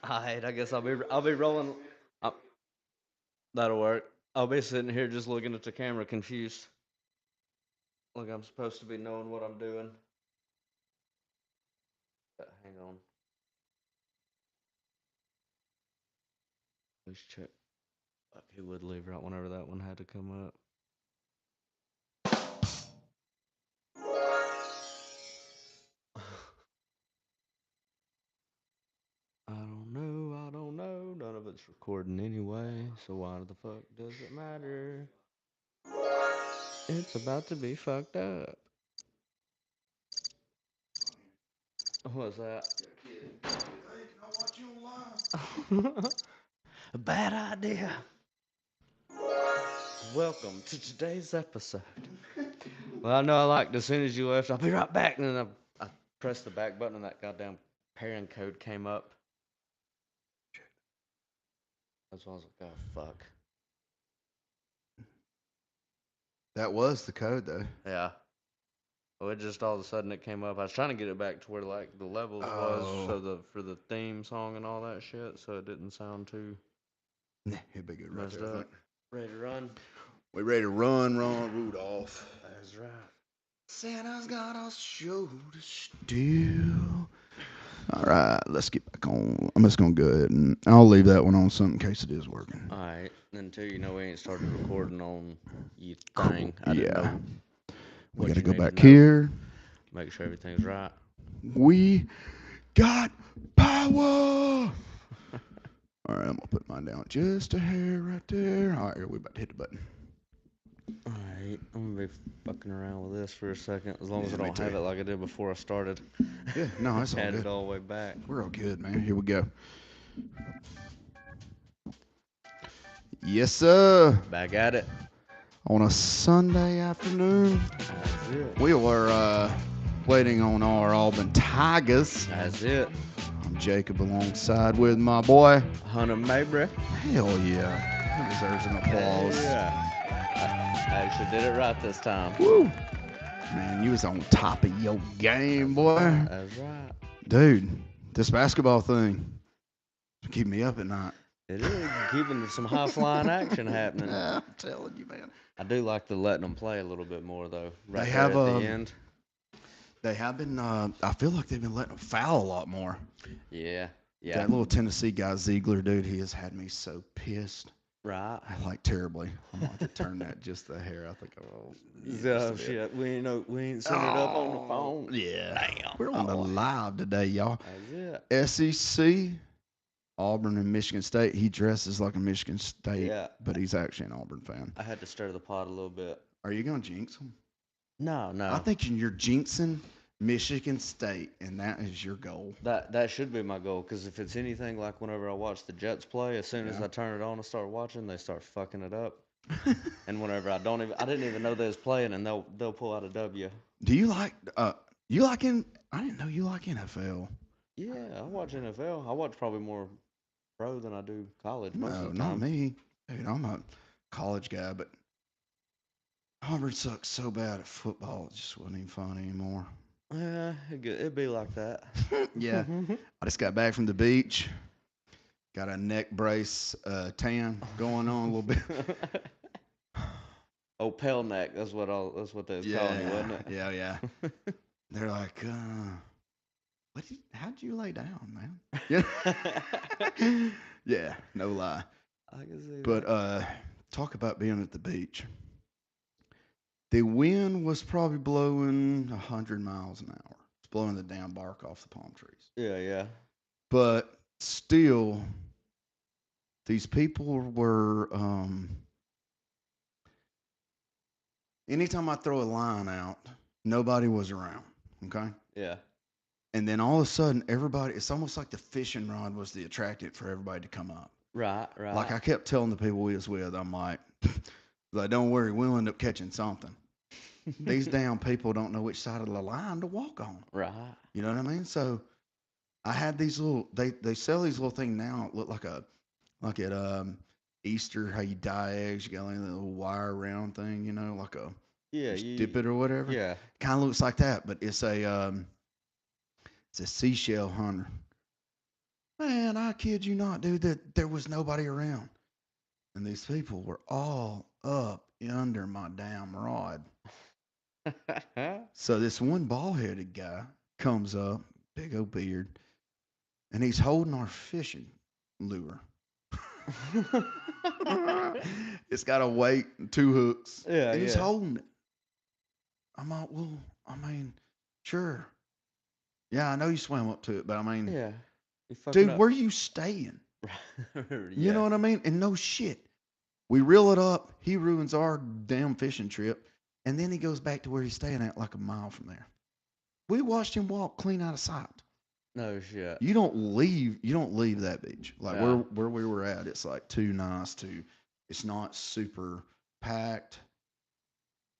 Alright, I guess I'll be rolling. Uh, that'll work. I'll be sitting here just looking at the camera, confused, like I'm supposed to be knowing what I'm doing. Hang on, let's check. Fuck, he would leave right whenever that one had to come up. I don't know. I don't know. None of it's recording anyway, so why the fuck does it matter? It's about to be fucked up. What's that? A bad idea. Welcome to today's episode. Well, I know I liked as soon as you left. I'll be right back. And then I pressed the back button and that goddamn pairing code came up. That's why I was like, oh, fuck. That was the code, though. Yeah. Well, it just all of a sudden it came up. I was trying to get it back to where like the levels was Oh, so for the theme song and all that shit, so it didn't sound too nah, it'd be good right messed there, I up. think. Ready to run? We ready to run, Rudolph. That's right. Santa's got a show to steal. All right, let's get back on. I'm just gonna go ahead and I'll leave that one on something in case it is working. All right. Then too, you know we ain't started recording on you Cool. thing. I didn't Yeah, know we what got to you go need to back know. here. Make sure everything's right. We got power. All right, I'm gonna put mine down just a hair right there. All right, here we about to hit the button. Alright, I'm gonna be fucking around with this for a second, as long as Yeah, I me don't too. have it like I did before I started. Yeah, no, it's all Had it good. all the way back. We're all good, man. Here we go. Yes, sir. Back at it. On a Sunday afternoon, That's it. we were waiting on our Auburn Tigers. That's it. I'm Jacob alongside with my boy. Hunter Mabry. Hell yeah. That deserves an applause. Yeah. I actually did it right this time. Woo. Man, you was on top of your game, boy. That's right. Dude, this basketball thing keep me up at night. It is keeping some high flying action happening. I'm telling you, man. I do like the letting them play a little bit more though. Right They there have at the end. They have been. I feel like they've been letting them foul a lot more. Yeah. Yeah. That little Tennessee guy Ziegler, dude, he has had me so pissed. Right. Like terribly. I'm going to turn that just a hair. I think I'll. Oh shit. We ain't sending it up on the phone. Yeah. Damn. We're on the live today, y'all. That's it. SEC, Auburn and Michigan State. He dresses like a Michigan State, Yeah. but he's actually an Auburn fan. I had to stir the pot a little bit. Are you going to jinx him? No. I think you're jinxing Michigan State, and that is your goal. That should be my goal, because if it's anything like whenever I watch the Jets play, as soon as Yeah. I turn it on and start watching, they start fucking it up. And whenever I didn't even know they was playing, and they'll pull out a W. Do you like you like in? I didn't know you like NFL. Yeah, I watch NFL. I watch probably more pro than I do college most No, of the not time. me. Dude, I'm a college guy, but Auburn sucks so bad at football. It just wasn't even fun anymore. Yeah, it'd be like that. Yeah, I just got back from the beach. Got a neck brace tan going on a little bit. Oh, pale neck. That's what they was calling you, wasn't it? Yeah. They're like, how'd you lay down, man? Yeah, yeah, no lie. I can see But that. talk about being at the beach. The wind was probably blowing 100 miles an hour. It's blowing the damn bark off the palm trees. Yeah. But still, these people were. Anytime I throw a line out, nobody was around. Okay. Yeah. And then all of a sudden, everybody, it's almost like the fishing rod was the attractant for everybody to come up. Right. Like I kept telling the people we was with, I'm like, don't worry, we'll end up catching something. These damn people don't know which side of the line to walk on. Right. You know what I mean? So I had these little, they sell these little things now. It look like at Easter, how you dye eggs, you got like a little wire round thing, like a, Yeah. just dip it or whatever. Yeah. Kind of looks like that, but it's a seashell hunter. Man, I kid you not, dude, that there was nobody around. And these people were all up under my damn rod. So this one bald headed guy comes up, big old beard, and he's holding our fishing lure. It's got a weight and two hooks, Yeah, and he's yeah, holding it. I'm like, well, I mean, sure. Yeah, I know you swam up to it, but I mean, yeah. You fucking dude, up. where you staying? You know Yeah, what I mean? And no shit. We reel it up. He ruins our damn fishing trip. And then he goes back to where he's staying at like a mile from there. We watched him walk clean out of sight. no shit. You don't leave that beach. Like where Yeah, where we were at, it's like too nice to it's not super packed.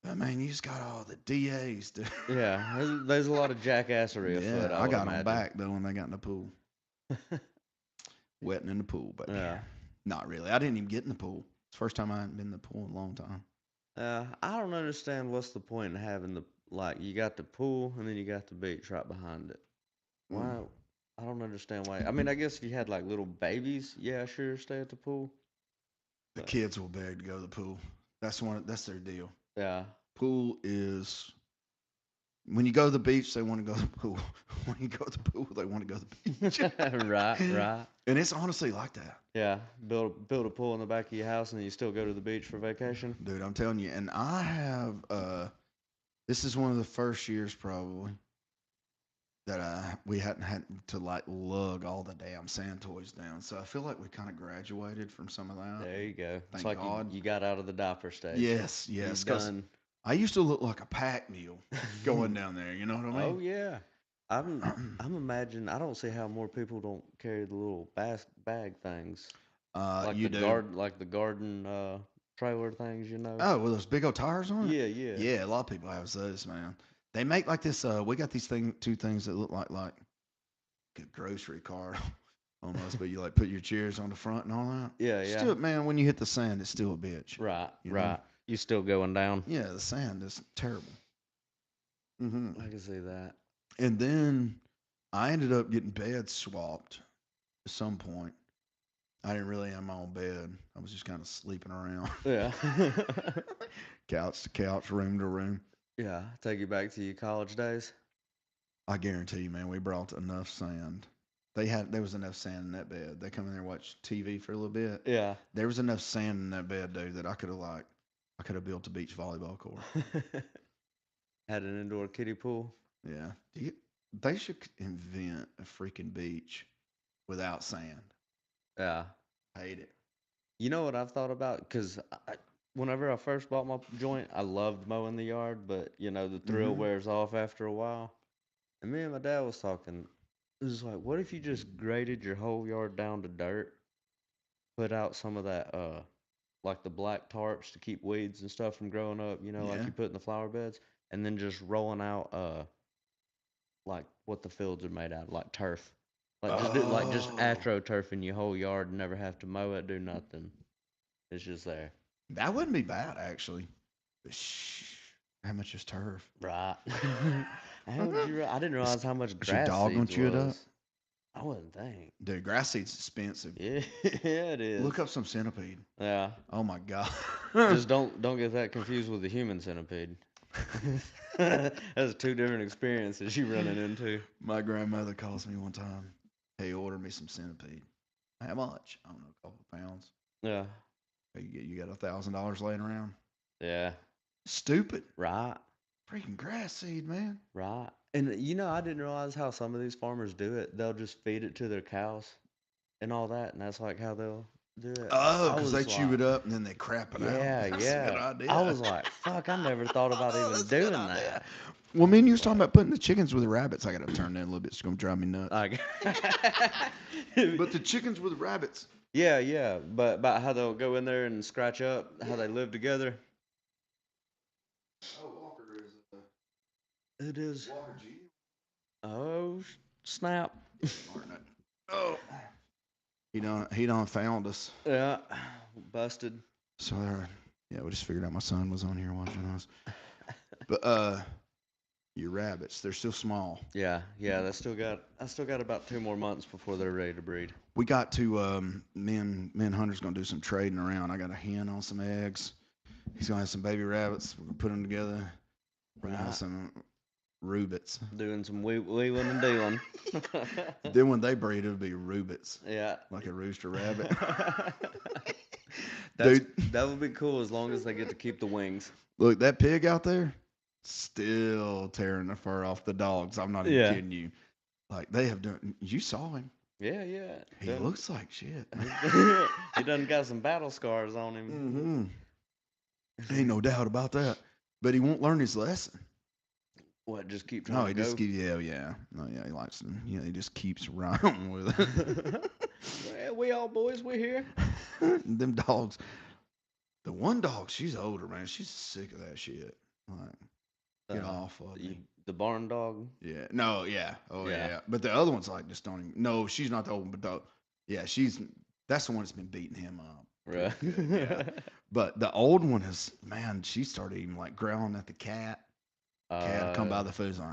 I mean, you just got all the DAs. yeah. There's a lot of jackassery afoot, Yeah, I I would got them imagine. back though when they got in the pool. Wetting in the pool, but Yeah. not really. I didn't even get in the pool. It's the first time I hadn't been in the pool in a long time. I don't understand what's the point in having the like you got the pool and then you got the beach right behind it. Mm. Why? I don't understand why. I mean, I guess if you had like little babies, yeah, sure, stay at the pool. The But kids will beg to go to the pool. That's their deal. yeah, Pool is when you go to the beach, they want to go to the pool. When you go to the pool, they want to go to the beach. right, right. And it's honestly like that. Yeah, build a pool in the back of your house and then you still go to the beach for vacation. Dude, I'm telling you. And I have this is one of the first years probably that we hadn't had to like lug all the damn sand toys down. So I feel like we kind of graduated from some of that. There you go. It's Thank like you God. you got out of the diaper stage. Yes, You yes. Because done. I used to look like a pack mule going down there. You know what I Oh yeah. I'm mean? I'm imagining I don't see how more people don't carry the little bag things. You do. Like the garden trailer things, you know. Oh, with those big old tires on it? Yeah, yeah. Yeah, a lot of people have those, man. They make like this. We got these two things that look like a grocery cart almost, but you like put your chairs on the front and all that. Yeah, yeah. Still, man, when you hit the sand, it's still a bitch. Right, You know? right. You still going down. Yeah, the sand is terrible. Hmm. I can see that. And then I ended up getting beds swapped at some point. I didn't really have my own bed. I was just kind of sleeping around, Yeah. couch to couch, room to room. Yeah, take you back to your college days. I guarantee you, man, we brought enough sand. There was enough sand in that bed. They come in there and watch TV for a little bit. Yeah. There was enough sand in that bed, dude, that I could have built a beach volleyball court. Had an indoor kiddie pool. Yeah. They should invent a freaking beach without sand. Yeah. Hate it. You know what I've thought about? Because whenever I first bought my joint, I loved mowing the yard, but you know the thrill Hmm. wears off after a while. And me and my dad was talking. It was like, what if you just graded your whole yard down to dirt, put out some of that, like the black tarps to keep weeds and stuff from growing up, you know, like Yeah. you put in the flower beds, and then just rolling out, like what the fields are made out of, like turf. Like just do like just Oh, astroturf in your whole yard, and never have to mow it, do nothing. It's just there. that wouldn't be bad, actually. But how much is turf? Right. How would you? I didn't realize how much Is your grass dog gonna seeds chew it up? was. I wouldn't think. Dude, grass seed's expensive. Yeah, yeah, it Look is. up some centipede. Yeah. Oh my god. Just don't get that confused with the human centipede. That's two different experiences you running into. My grandmother calls me one time. Hey, order me some centipede. How much? I don't know, a couple pounds. Yeah. Hey, you got $1,000 laying around? Yeah. Stupid. Right. Freaking grass seed, man. Right. And you know, I didn't realize how some of these farmers do it. They'll just feed it to their cows and all that, and that's like how they'll do it. Oh, I because they was chew like, it up and then they crap it out. yeah, That's a good yeah. I idea. was like, fuck, I never thought about even That's a good doing idea. that. Well, I me and you was was talking like, about putting the chickens with the rabbits. I got to turn that a little bit. It's going to drive me nuts. like, But the chickens with the rabbits. yeah, yeah. But about how they'll go in there and scratch up how they live together. Oh, Walker is It is. Walker G. Oh, snap. Martin. Oh, he done found us. Yeah, busted. So there, yeah, we just figured out my son was on here watching us. But Your rabbits, they're still small. Yeah, yeah. I still got about 2 more months before they're ready to breed. We got to me and Hunter's gonna do some trading around. I got a hen on some eggs. He's gonna have some baby rabbits. We're gonna put them together. We're gonna have Right. some rubits. Doing some wheeling and dealing. Then when they breed, it'll be rubits, Yeah. like a rooster rabbit. That's Dude, that would be cool as long as they get to keep the wings. look, that pig out there, still tearing the fur off the dogs. I'm not even Yeah. kidding you. Like they have done. You saw him. Yeah, yeah. He Done. looks like shit. He done got some battle scars on him. Mm-hmm. Ain't no doubt about that. But he won't learn his lesson. What? Just keep No, trying to he just go. keeps. Yeah, yeah. No, yeah. He likes them. Yeah, he just keeps running with it. Well, we all boys, we here. Them dogs. The one dog, she's older, man. She's sick of that shit. Like, get off of The, me. the barn dog. Yeah. No, yeah. Oh, Yeah. yeah. But the other one's like, just don't even. No, she's not the old one, but yeah, she's. That's the one that's been beating him up. Right. Pretty good, yeah. But the old one is, man, she started even like growling at the cat. Cat would come by the food, it's like,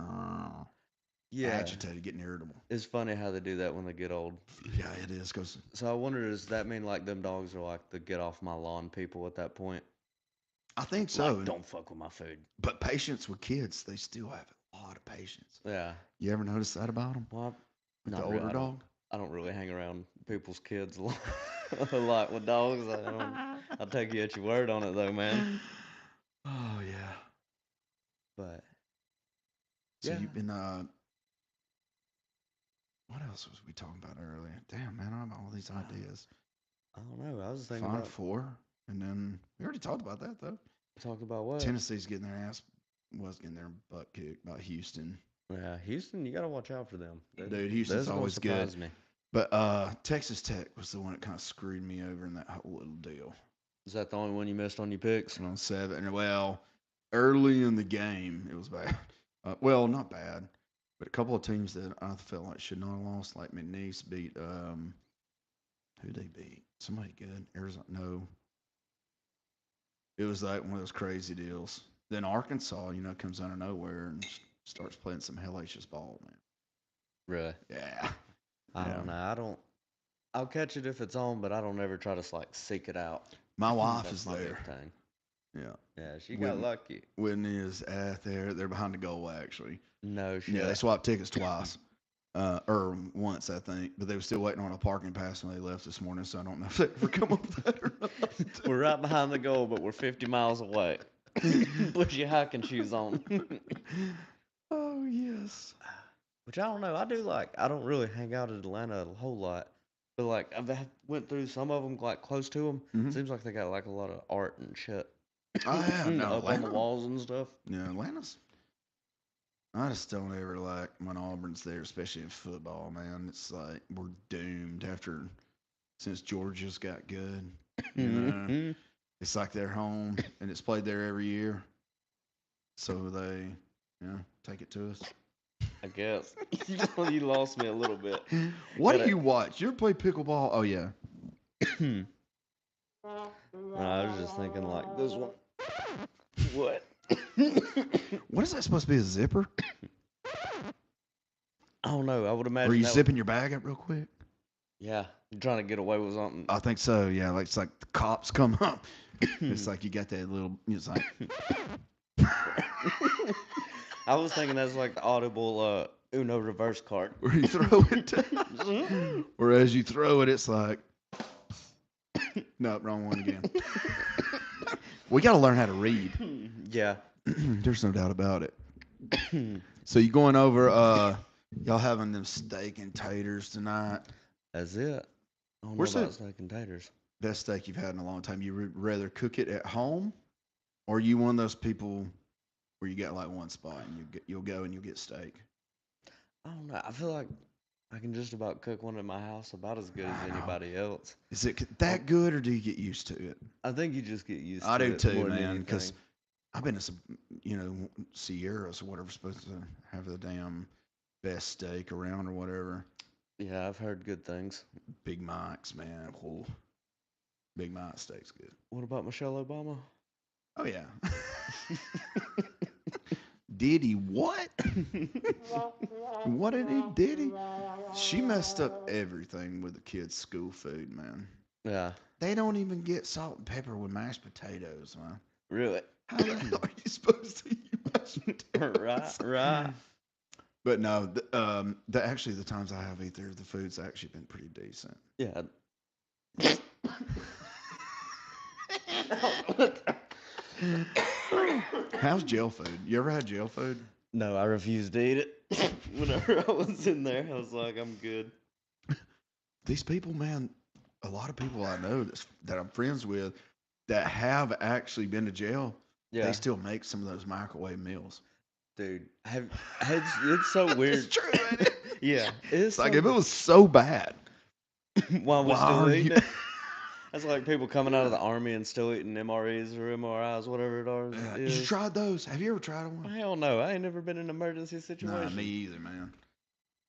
Yeah. agitated, getting irritable. It's funny how they do that when they get old. Yeah, it is. Cause So I wonder, does that mean like them dogs are like the get off my lawn people at that point? I think so. Like, don't fuck with my food. But patience with kids, they still have a lot of patience. Yeah. You ever notice that about them? Well, With the not older really. dog? I don't really hang around people's kids a lot, a lot with dogs. I'll take you at your word on it though, man. Oh yeah. But So yeah, you've been what else was we talking about earlier? Damn man, I have all these ideas. I don't know. I was thinking Final about four. And then we already talked about that though. talking about what? Tennessee's getting their ass was getting their butt kicked by Houston. Yeah, Houston. You gotta watch out for them. Dude, Houston's That's gonna always good. surprise me. But Texas Tech was the one that kind of screwed me over in that whole little deal. Is that the only one you missed on your picks? And on seven, well, early in the game, it was bad. Well, not bad, but a couple of teams that I felt like should not have lost, like McNeese beat who they beat? Somebody good. Arizona. No, it was like one of those crazy deals. Then Arkansas, comes out of nowhere and starts playing some hellacious ball, man. Really? Yeah, I yeah. don't know. I don't. I'll catch it if it's on, but I don't ever try to like seek it out. My wife That's is my big there. thing. Yeah, Yeah, she got Whitney, lucky. Whitney is at there. They're behind the goal actually. No Yeah, they shit. swapped tickets twice. Or once, I think, but they were still waiting on a parking pass when they left this morning, so I don't know if they ever come up with that or not. We're right behind the goal, but we're 50 miles away. Put your hiking shoes on. Oh, yes. Which I don't know. I don't really hang out in Atlanta a whole lot. But like, went through some of them like close to them. Mm-hmm. Seems like they got like a lot of art and shit I have. No, up on the Atlanta. walls and stuff. Yeah, Atlanta's. I just don't ever like when Auburn's there, especially in football, man. It's like we're doomed since Georgia's got good. You know, it's like they're home and it's played there every year. So they, take it to us. I guess. You lost me a little bit. What do Gotta- you watch? You ever play pickleball? Oh yeah. No, I was just thinking like this one. What? What is that supposed to be? A zipper? I don't know. I would imagine. Or are you that zipping your bag up real quick? Yeah, you're trying to get away with something. I think so. Yeah, like it's like the cops come up. It's like you got that little. It's like. I was thinking that's like the audible Uno reverse card. Where you throw it. Or as you throw it, it's like. No, wrong one again. We got to learn how to read. Yeah. There's no doubt about it. So you going over? Y'all having them steak and taters tonight? That's it. I don't Where's know that- about steak and taters. Best steak you've had in a long time. You would rather cook it at home, or are you one of those people where you got like one spot and you'll go and you'll get steak? I don't know. I feel like I can just about cook one at my house about as good I as know. anybody else. Is it that good, or do you get used to it? I think you just get used I to do it too, more than man. Because anything. I've been to some, Sierras or whatever, supposed to have the damn best steak around or whatever. Yeah, I've heard good things. Big Mike's, man. Whoa. Big Mike steak's good. What about Michelle Obama? Oh yeah. Did he what? What did he? Did he? She messed up everything with the kids' school food, man. Yeah, They don't even get salt and pepper with mashed potatoes, man. really. How the hell are you supposed to eat mashed Right, potatoes? right. But no, actually the times I have eat there, the food's actually been pretty decent. Yeah. How's jail food? You ever had jail food? No, I refused to eat it. Whenever I was in there, I was like, I'm good. These people, man, a lot of people I know that I'm friends with that have actually been to jail, they Yeah, still make some of those microwave meals. dude. It's so It's weird. true, ain't it? Yeah, it's It's like so if it was so bad, while we're why still are you? eating it. That's like people coming out of the army and still eating MREs or MRIs, whatever it You is. tried those? Have you ever tried one? Hell no, I ain't never been in an emergency Nah, me situation. either, man.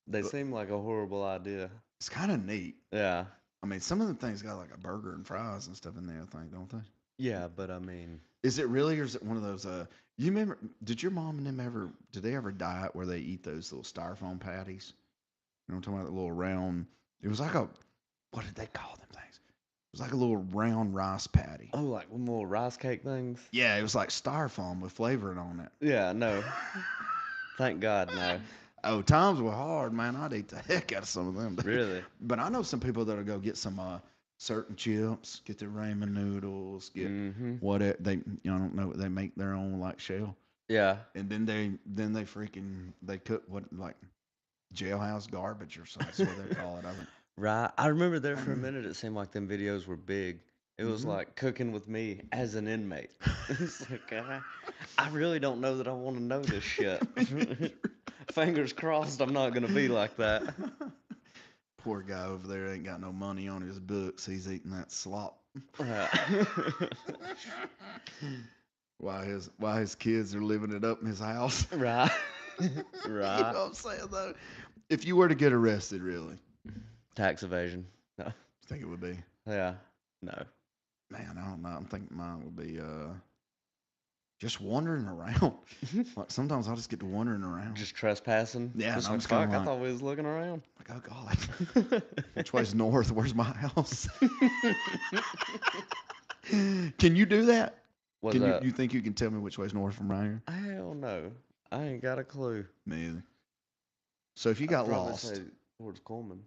They But seem like a horrible idea. it's kind of neat. Yeah, I mean, some of the things got like a burger and fries and stuff in there, I think, don't they? yeah, but I mean, Is it really, or is it one of those? You remember? Did your mom and them ever? Did they ever diet where they eat those little styrofoam patties? You know, what I'm talking about the little round. It was like a, what did they call them things? It was like a little round rice patty. oh, like one more rice cake things. Yeah, it was like styrofoam with flavoring on it. Yeah, no, thank God, no. Oh, times were hard, man. I'd eat the heck out of some of them. Really? But I know some people that'll go get some certain chips, get their ramen noodles, get Mm-hmm. what it, they, I don't know, they make their own like shell, Yeah. and then they freaking they cook what like jailhouse garbage or something. That's what they call it. I think. Right. I remember there for a minute it seemed like them videos were big. It was Hmm. like cooking with me as an inmate. It's like I really don't know that I want to know this shit. Fingers crossed I'm not gonna be like that. Poor guy over there ain't got no money on his books. He's eating that slop. Right. Why his kids are living it up in his house. Right. You Right. know what I'm saying though? If you were to get arrested, really, Tax evasion. No. I think it would be. Yeah. No. Man, I don't know. I'm thinking mine would be just wandering around. Like sometimes I'll just get to wandering around. Just trespassing. Yeah, and Just I'm like just kind fuck. of I like, thought we was looking around. oh God, which way's north? Where's my house? Can you do that? What's Can you that? you think you can tell me which way's north from right here? Hell no. I ain't got a clue. Me either. So if you I'd got probably lost, say towards Coleman.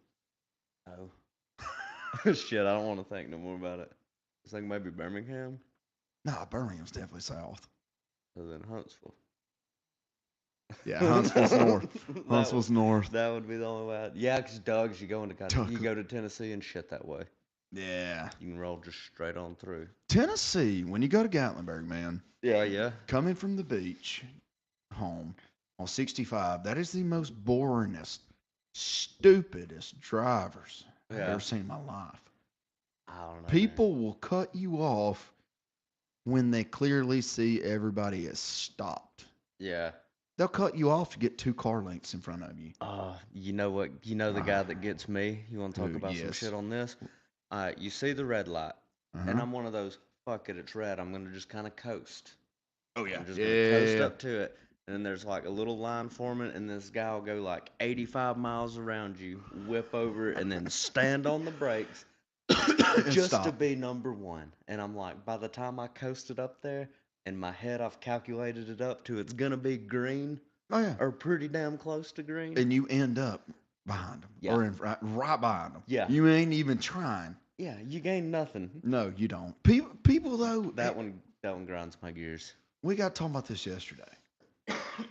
Oh. Shit, I don't want to think no more about it. I was thinking maybe Birmingham, nah, Birmingham's definitely south. and then Huntsville. Yeah, Huntsville's north. that would Huntsville's north. that would be the only way. Yeah, 'cause Doug's you go into you Tucker. go to Tennessee and shit that way. Yeah. You can roll just straight on through. Tennessee, when you go to Gatlinburg, man, Yeah, yeah. coming from the beach home on 65, that is the most boringest, stupidest drivers I've Yeah. ever seen in my life. I don't know, man. People will cut you off when they clearly see everybody has stopped. Yeah. They'll cut you off to get 2 car lengths in front of you. You know what? You know the guy that gets me. You want to talk Who? about some Yes. shit on this? You see the red light, and Uh-huh. I'm one of those. Fuck it, it's red. I'm gonna just kind of coast. Oh, yeah. I'm just gonna coast Yeah. up to it, and then there's like a little line forming, and this guy will go like 85 miles around you, whip over, and then stand on the brakes And just to stop. be number one. And I'm like, by the time I coasted up there, in my head I've calculated it up to it's gonna be green Oh, yeah. or pretty damn close to green. And you end up behind them Yeah, or right behind them. yeah, You ain't even trying. yeah. You gain nothing. No, you don't. People though, That one grinds my gears. we got talking about this yesterday.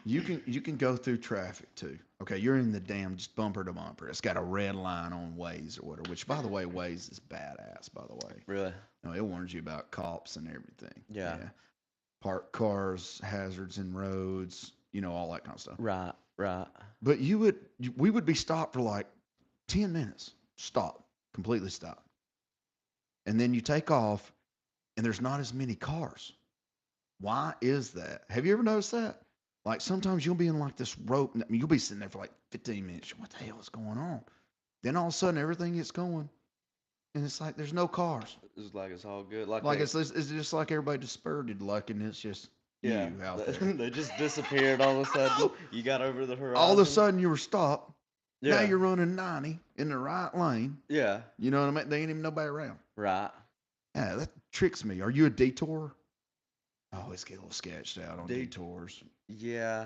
You can go through traffic too. Okay, you're in the damn just bumper to bumper. It's got a red line on Waze or whatever. Which, by the way, Waze is badass. By the way, Really? no, it warns you about cops and everything. Yeah. Yeah, parked cars, hazards in roads. All that kind of stuff. Right, right. But we would be stopped for like 10 minutes. Stop, completely stop, and then you take off, and there's not as many cars. Why is that? Have you ever noticed that? Like sometimes you'll be in like this rope, I mean, you'll be sitting there for like 15 minutes. What the hell is going on? Then all of a sudden everything gets going, and it's like there's no cars. It's like it's all good. Like Like they, it's just like everybody dispersed, like, and it's just Yeah, you out there. they just disappeared all of a sudden. You got over the All of a horizon. sudden you were stopped. Now Yeah, you're running 90 in the right lane. yeah, You know what I mean? There ain't even nobody around. right. Yeah, that tricks me. Are you a detour? I always get a little sketched out on They, detours. yeah.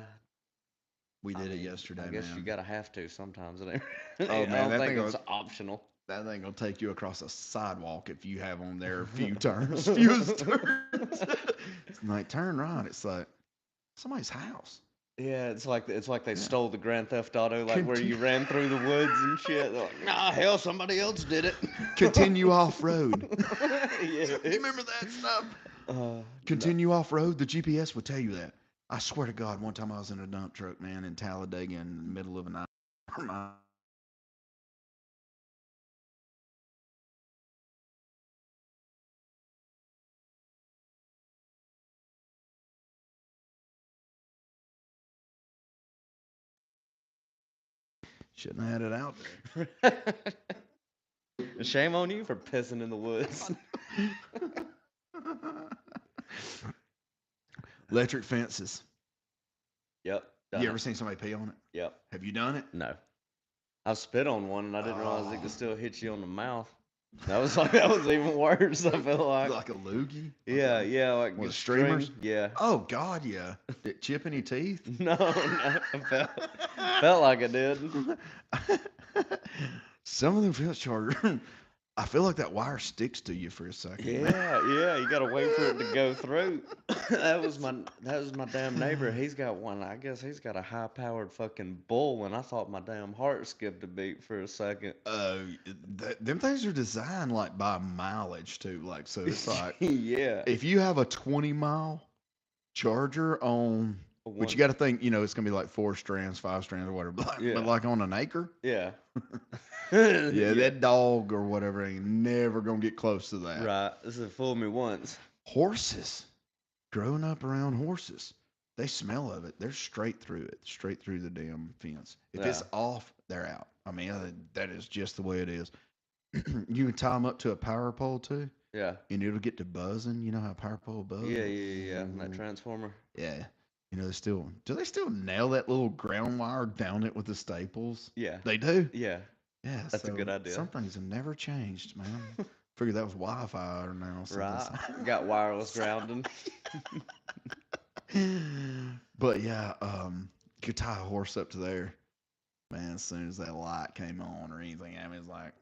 We I did it mean, I yesterday, guess you man. gotta have to sometimes. It Oh ain't, I man, don't think it's optional. that thing will take you across a sidewalk if you have on there a few turns, fewest turns. It's like turn right. It's like somebody's house. Yeah, it's like they Yeah. stole the Grand Theft Auto, like where Conti- you ran through the woods and shit. They're like, nah, hell, somebody else did it. Continue off road. You Yeah. remember that stuff? No. Continue off road. The GPS would tell you that. I swear to God, one time I was in a dump truck, man, in Talladega in the middle of a night. Shouldn't have had it out Shame on you for pissing in the woods. there. Electric fences. Yep, You done ever it. seen somebody pee on it? Yep. Have you done it? No. I spit on one and I didn't realize it Oh, could still hit you on the mouth. That was like that was even worse. I feel like. like a loogie? Like Yeah, yeah, like one a of the string. streamers? Yeah. Oh, God, yeah. Did it chip any teeth? No, no, felt like I did. Some of them feel charger. I feel like that wire sticks to you for a second, man. Yeah, yeah, you gotta wait for it to go through. that was my damn neighbor. He's got one. I guess he's got a high powered fucking bull, and I thought my damn heart skipped a beat for a second. Uh, them things are designed like by mileage too. Like, so it's like Yeah, if you have a 20-mile charger on, which you one. got to think, it's gonna be like 4 strands, 5 strands, or whatever. But Yeah, like on an acre, yeah, yeah, yeah. that dog or whatever ain't never gonna get close to that. Right. This has fooled me once. Horses, growing up around horses, they smell of it. They're straight through it, straight through the damn fence. If it's Yeah, off, they're out. I mean, that is just the way it is. You can tie them up to a power pole too, yeah, and it'll get to buzzing. You know how a power pole buzz? yeah, yeah, yeah. Yeah. That transformer. Yeah. Do they still nail that little ground wire down it with the staples? Yeah, They do. yeah. Yeah. That's a good So idea. some things have never changed, man. Figured that was Wi-Fi or now something. Right. Got wireless grounding. But yeah, you could tie a horse up to there, man. As soon as that light came on or anything, I mean, it's like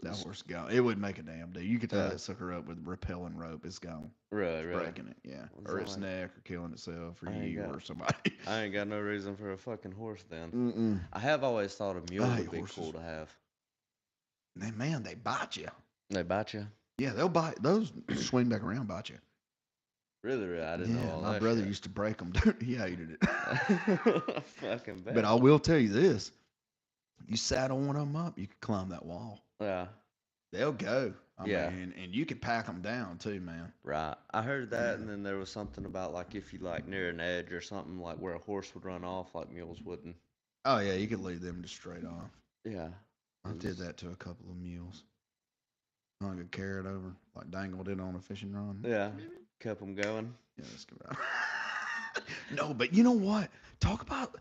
that horse gone. It wouldn't make a damn deal. You could tie Yeah. that sucker up with repelling rope. It's gone. Really, It's really. breaking it. Yeah, What's or that its like? neck, or killing itself, or I ain't you, got or somebody. I ain't got no reason for a fucking horse then. Mm-mm. I have always thought a mule I hate would be horses. cool to have. Man, they bite you. They bite you? Yeah, they'll bite. Those swing back around, bite you. Really, really? I didn't know Yeah, all my that brother shit. used to break them. Dude, he hated it. I fucking But bet. I will tell you this: you saddle one of them up, you can climb that wall. Yeah, They'll go. I yeah, mean, and you could pack them down too, man. right. I heard Yeah. that, and then there was something about like if you like near an edge or something like where a horse would run off, like mules wouldn't. Oh yeah, you could lead them just straight off. Yeah, I it did was. that to a couple of mules. I could carry it over, like dangled it on a fishing rod. Yeah, kept them going. Yeah, let's go out. No, but you know what? Talk about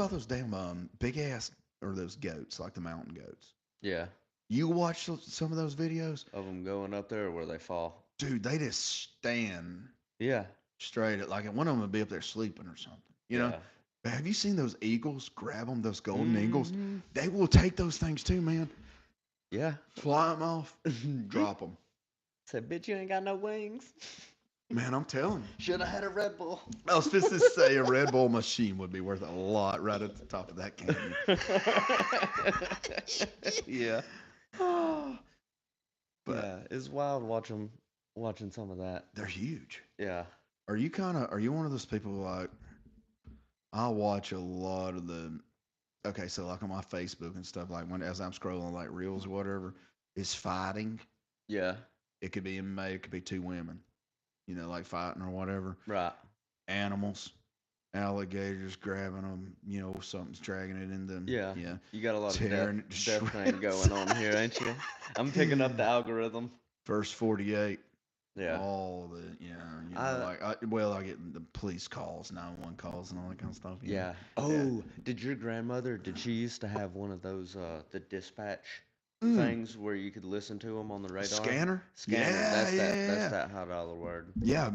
those damn big ass or those goats, like the mountain goats. Yeah, You watch some of those videos, of them going up there where they fall. dude. They just stand Yeah, straight at like one of them would be up there sleeping or something. yeah. But have you seen those eagles grab them? Those golden eagles, Hmm. they will take those things too, man. Yeah. Fly them off, drop them. Said, bitch, you ain't got no wings. Man, I'm telling you. Should have had a Red Bull. I was supposed to say a Red Bull machine would be worth a lot right at the top of that canyon. Yeah. Oh, but Yeah, it's wild watching some of that. they're huge. Yeah. Are you one of those people like I watch a lot of the okay, so like on my Facebook and stuff, like when as I'm scrolling like reels or whatever, is fighting. Yeah. It could be MMA, it could be two women, like fighting or whatever. Right. Animals, alligators grabbing them, something's dragging it in them. Yeah. Yeah, You got a lot of tearing it to death thing shreds. going on here, ain't you? I'm picking up the algorithm. Verse 48. Yeah. all the I like I get the police calls, 911 calls, and all that kind of stuff. Yeah. Yeah. Oh, did your grandmother, did she used to have one of those the dispatch Mm, things where you could listen to them on the radar? scanner. Scanner. Yeah, That's yeah, that high dollar word. yeah.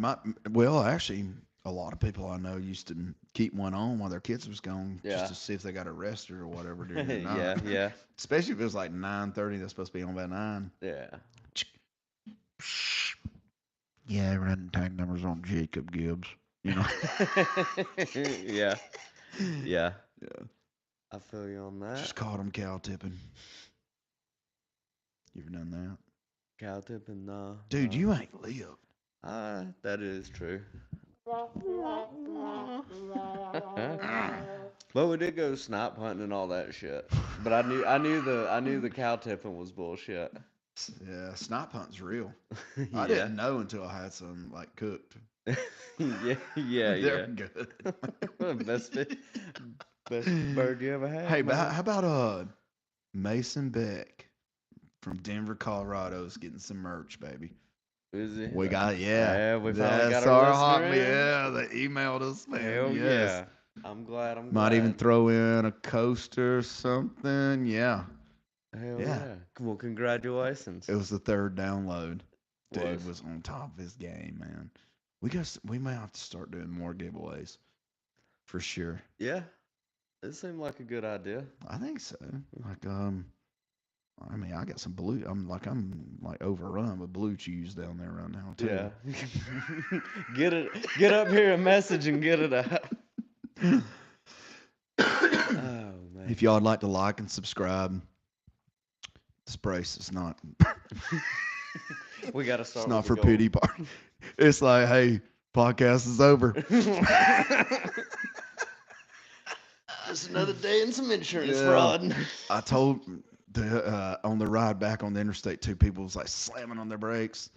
Well, actually, a lot of people I know used to keep one on while their kids was gone, just Yeah. to see if they got arrested or whatever during the night. Yeah, yeah. Especially if it was like 9:30, they're supposed to be on by 9. Yeah. Yeah, running tag numbers on Jacob Gibbs. You know. Yeah. Yeah. Yeah. I feel you on that. Just caught him cow tipping. You ever done that? Cow tipping, nah, Dude, nah. you ain't lived. That is true. Mm. But we did go snipe hunting and all that shit. But I knew the cow tipping was bullshit. Yeah, snipe hunting's real. I Yeah. didn't know until I had some like cooked. Yeah, yeah, They're yeah. good. best fi- best bird you ever Hey, had, but man. how about Mason Beck from Denver, Colorado is getting some merch, baby. Is he? We got yeah. Yeah, we finally got That's our our listener hot in. yeah. They emailed us, man. Hell Yes. yeah. I'm glad. I'm Might even glad. throw in a coaster or something. Yeah. Hell Yeah. yeah. Well, congratulations. It was the third download. Dude Was. was on top of his game, man. We might have to start doing more giveaways for sure. Yeah. It seemed like a good idea. I think so. Like I mean, I got some blue. I'm like overrun with blue chews down there right now too. Yeah. Get it. Get up here and message and get it out. Oh man. If y'all would like to like and subscribe, this brace is not. We got to It's start with not the for goal. pity party. It's like, hey, podcast is over. Just another day in some insurance Yeah. fraud. I told the on the ride back on the interstate, two people was like slamming on their brakes.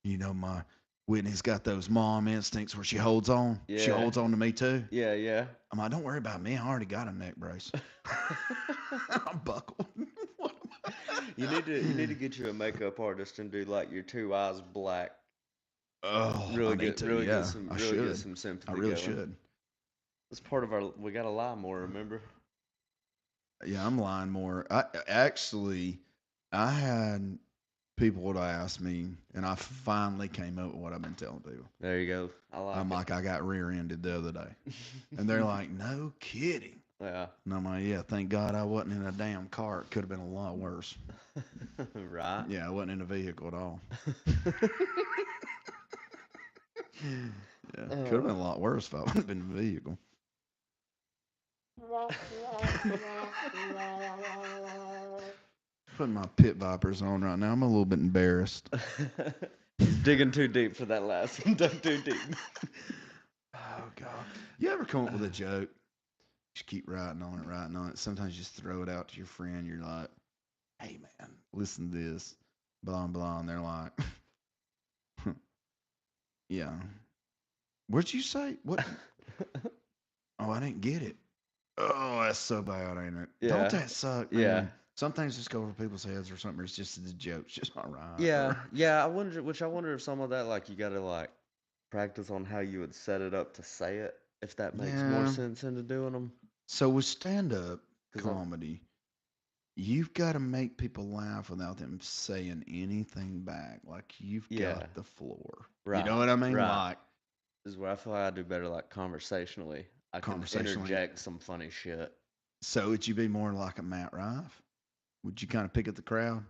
You know, my Whitney's got those mom instincts where she holds on. She Yeah. holds on to me too. Yeah, yeah. I'm like, don't worry about me. I already got a neck brace. I'm buckled. You need to get you a makeup artist and do like your two eyes black. Oh, I need to. Yeah, I Really get should. some I sympathy really going. should. That's part of our. We gotta lie more. Remember? Yeah, I'm lying more. I actually, I had people would ask me, and I finally came up with what I've been telling people. There you go. I like I'm like, I got rear-ended the other day, it. and they're like, "No kidding." Yeah. And I'm like, "Yeah, thank God I wasn't in a damn car. It could have been a lot worse." Right. Yeah, I wasn't in a vehicle at all. Yeah, could have been Uh, a lot worse if I would have been in a vehicle. Putting my pit vipers on right now. I'm a little bit embarrassed. He's digging too deep for that last one. Dug too deep. Oh God! You ever come up with a joke? Just keep writing on it, writing on it. Sometimes you just throw it out to your friend. You're like, "Hey man, listen to this." Blah blah, and they're like, "Yeah, what'd you say? What? Oh, I didn't get it. Oh, that's so bad, ain't it? Don't Yeah. that suck, Yeah. man? Some things just go over people's heads or something. Or it's just the joke's just not right. Yeah. Or Yeah. I wonder if some of that, like, you gotta like practice on how you would set it up to say it, if that makes more yeah. sense into doing them. So with stand-up Cause I'm. comedy, you've got to make people laugh without them saying anything back. Like you've Yeah. got the floor. You know Right. what I mean? Right. Like This is where I feel like I do better, like conversationally. I can conversationally. interject some funny shit. So would you be more like a Matt Rife? Would you kind of pick at the crowd?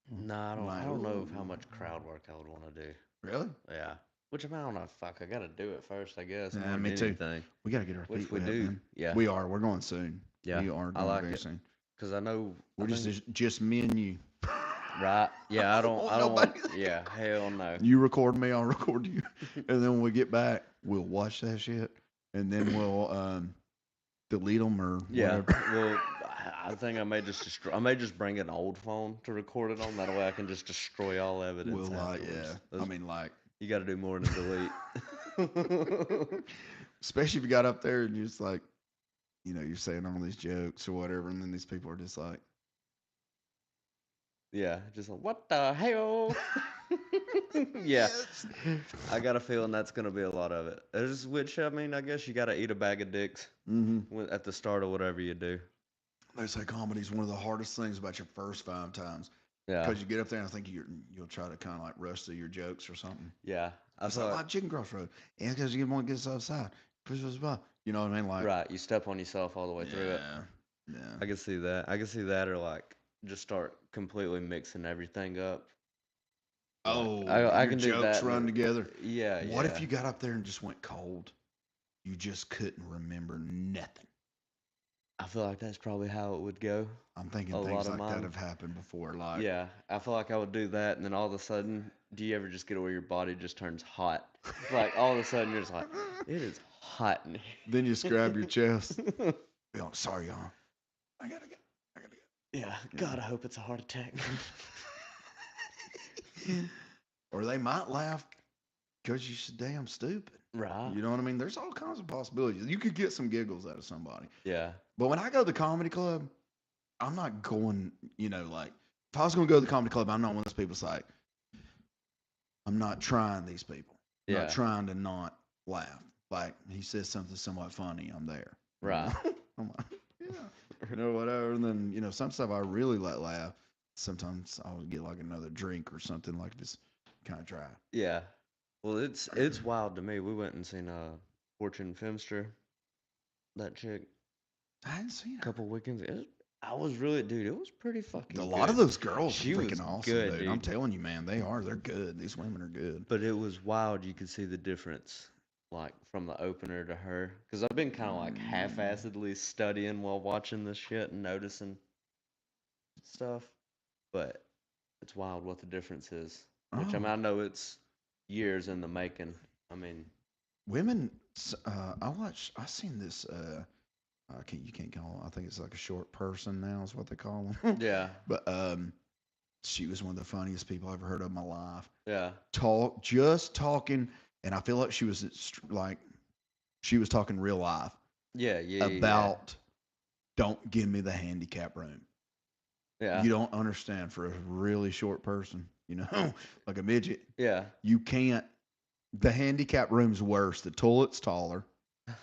Nah, I Like, don't know how ooh, much crowd work I would want to do. really? Yeah. Which I mean, I don't know. Fuck, I gotta do it first, I guess, more Yeah, than me too. anything. We got to get our Which feet we wet, do. man. Yeah. We are. We're going soon. Yeah. We are I going like very it. soon. Cause I know. I We're think. just me and you. Right. Yeah. I don't want I don't want. nobody. Yeah. Hell no. You record me, I'll record you, and then when we get back, we'll watch that shit, and then we'll delete them or Yeah. whatever. Well, I think I may just destroy. I may just bring an old phone to record it on. That way, I can just destroy all evidence We'll yeah. afterwards. I mean, like, You got to do more than delete. especially if you got up there and you're just like, you're saying all these jokes or whatever, and then these people are just like, Yeah, just like, what the hell? Yeah, Yes. I got a feeling that's gonna be a lot of it. Which I mean, I guess you gotta eat a bag of dicks Mm-hmm. at the start of whatever you do. They say comedy's one of the hardest things about your first 5 times Yeah, because you get up there and I think you'll try to kind of like rush through your jokes or something. yeah. I It's feel like, like well, chicken crossroad. And because you want to get us outside. Push us by. You know what I mean? Like, right. You step on yourself all the way through it. yeah. Yeah. I can see that. I can see that, or like just start completely mixing everything up. Like Oh, I your can do jokes that. run together. Yeah, What if yeah. you got up there and just went cold? You just couldn't remember nothing. I feel like that's probably how it would go. I'm A thinking lot things of like that mine. have happened before. Like, Yeah, I feel like I would do that, and then all of a sudden, do you ever just get where your body just turns hot? Like all of a sudden, you're just like, it is hot in then you just grab your chest. here. Sorry, y'all. I gotta go. I gotta Yeah, God, I hope it's a heart attack. go. Or they might laugh because you're so damn stupid. Right. You know what I mean? There's all kinds of possibilities. You could get some giggles out of somebody. Yeah. But when I go to the comedy club, I'm not going, like, if I was going to go to the comedy club, I'm not one of those people that's like, I'm not trying these people. I'm not Yeah. trying to not laugh. Like, he says something somewhat funny, I'm there. Right. I'm like, yeah. Whatever. And then, some stuff I really let laugh. Sometimes I would get like another drink or something like this, kind of try. Yeah. Well, it's wild to me. We went and seen Fortune Femster, that chick, I hadn't seen a her. couple weekends. I was really, dude. It was pretty A fucking lot of good. those girls are She was freaking awesome, good, dude. I'm dude. telling you, man, they are. They're good. These women are good. But it was wild. You could see the difference, like from the opener to her. Because I've been kind of like half-assedly studying while watching this shit and noticing stuff. But it's wild what the difference is. Which I mean, Oh, I know it's years in the making. I mean, women. I seen this. You can't call them. I think it's like a short person now is what they call them. yeah, But she was one of the funniest people I ever heard of in my life. yeah, Just talking, and I feel like like she was talking real life yeah, yeah, yeah, about don't give me the handicap room. yeah, You don't understand for a really short person, like a midget. yeah. You can't. The handicap room's worse. The toilet's taller. You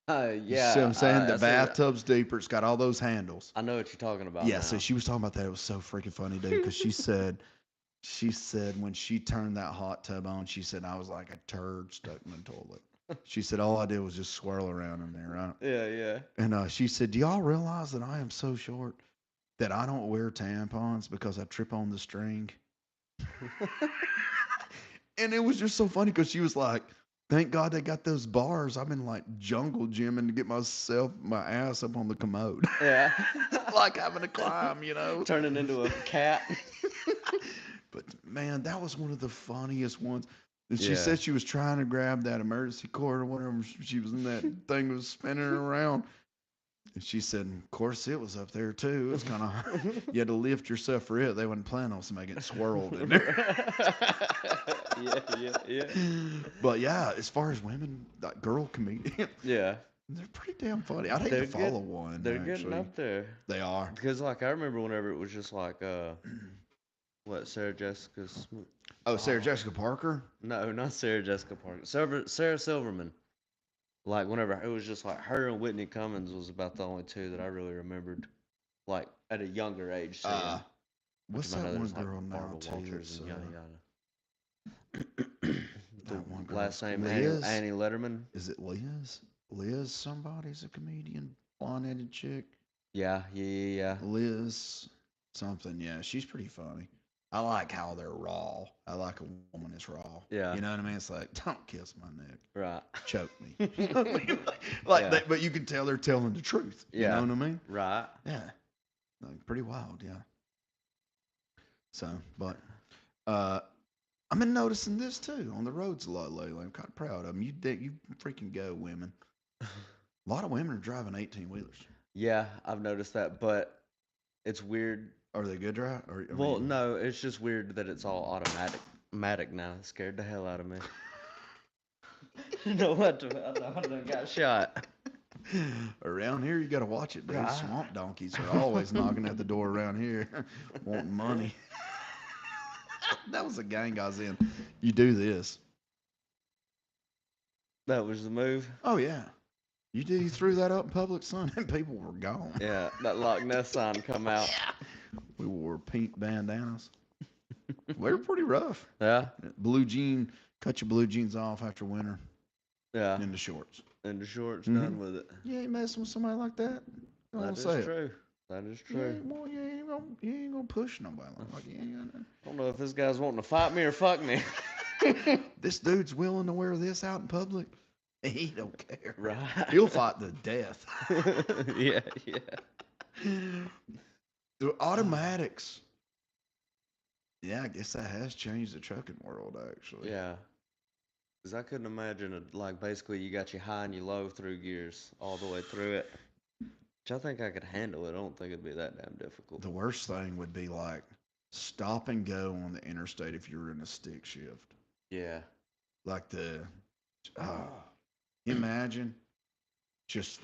see what Yeah. I'm saying? The I see. bathtub's deeper. It's got all those handles. I know what you're talking about Yeah. So now. she was talking about that. It was so freaking funny, dude. Because she said when she turned that hot tub on, she said I was like a turd stuck in the toilet. She said all I did was just swirl around in there, right? Yeah, yeah. And she said, "Do y'all realize that I am so short that I don't wear tampons because I trip on the string?" And it was just so funny because she was like, "Thank God they got those bars. I've been like jungle gymming to get my ass up on the commode, Yeah. like having to climb." Turning into a cat. But man, that was one of the funniest ones. And she Yeah. said she was trying to grab that emergency cord or whatever. She was in that thing that was spinning around. And she said, of course, it was up there too. It was kind of, you had to lift yourself for it. They wouldn't plan on somebody getting swirled in there. Yeah, yeah, yeah. But yeah, as far as women, like girl comedians, Yeah. they're pretty damn funny. I'd hate to They're follow good. one, They're getting actually. up there. They are. Because like I remember whenever it was just like what Sarah Jessica Oh, Sarah oh Jessica Parker? no, not Sarah Jessica Parker. Sarah Silverman. Like whenever it was just like her and Whitney Cummings was about the only two that I really remembered. Like at a younger age Uh, seeing. Which what's I that know one there's like girl now, Barbara too? Walters That's, and yada yada. The that one last girl's name Liz. Annie Letterman. Is it Liz? Liz somebody's a comedian, blonde-headed chick. Yeah, yeah, yeah, Liz something. Yeah, she's pretty funny. I like how they're raw. I like a woman that's raw. yeah. You know what I mean? It's like, don't kiss my neck, Yeah. choke me. You know what I Right. mean? Like Yeah. that, but you can tell they're telling the truth. You know Yeah. what I mean? Right. Yeah, like pretty wild. Yeah. So, but uh, I've been noticing this too on the roads a lot lately. I'm kind of proud of them. You freaking go, women. A lot of women are driving 18 wheelers. Yeah, I've noticed that, but it's weird. Are they good drive? Or I Well, mean, no, it's just weird that it's all automatic now. It scared the hell out of me. No, what the I done got shot. around here you got to watch it, dude. Right. Swamp donkeys are always knocking at the door around here, wanting money. That was a gang I was in. You do this. That was the move. Oh yeah. You did. You threw that up in public, son, and people were gone. Yeah, that Loch Ness sign come out. Yeah. We wore pink bandanas. We were pretty rough. Yeah, Blue jean. Cut your blue jeans off after winter. yeah. Into shorts. And the shorts Mm-hmm. done with it. You ain't messing with somebody like that. Don't That say is it. true. That is You true. ain't, well, you ain't gonna push nobody like you ain't gonna. I don't know if this guy's wanting to fight me or fuck me. This dude's willing to wear this out in public. He don't care. Right. He'll fight to death. Yeah, yeah. The automatics. Yeah, I guess that has changed the trucking world, actually. Yeah. Because I couldn't imagine it. Like, basically, you got your high and your low through gears all the way through it. Which I think I could handle it. I don't think it'd be that damn difficult. The worst thing would be like stop and go on the interstate if you were in a stick shift. Yeah. Like uh, imagine just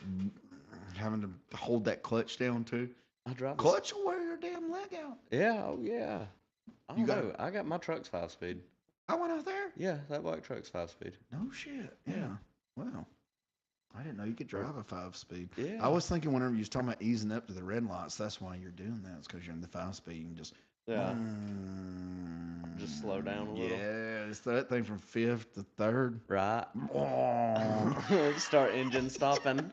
having to hold that clutch down too. I drive this. Clutch will wear your damn leg out. Yeah, oh, yeah. I You don't got know. I got my truck's 5-speed. I went out there. Yeah, that bike truck's 5-speed. No shit. Yeah. Wow. I didn't know you could drive a 5-speed. Yeah. I was thinking whenever you was talking about easing up to the red lights, that's why you're doing that. It's because you're in the 5-speed. You can just Yeah. Just slow down a little. Yeah, it's that thing from fifth to third. Right. Start engine stopping.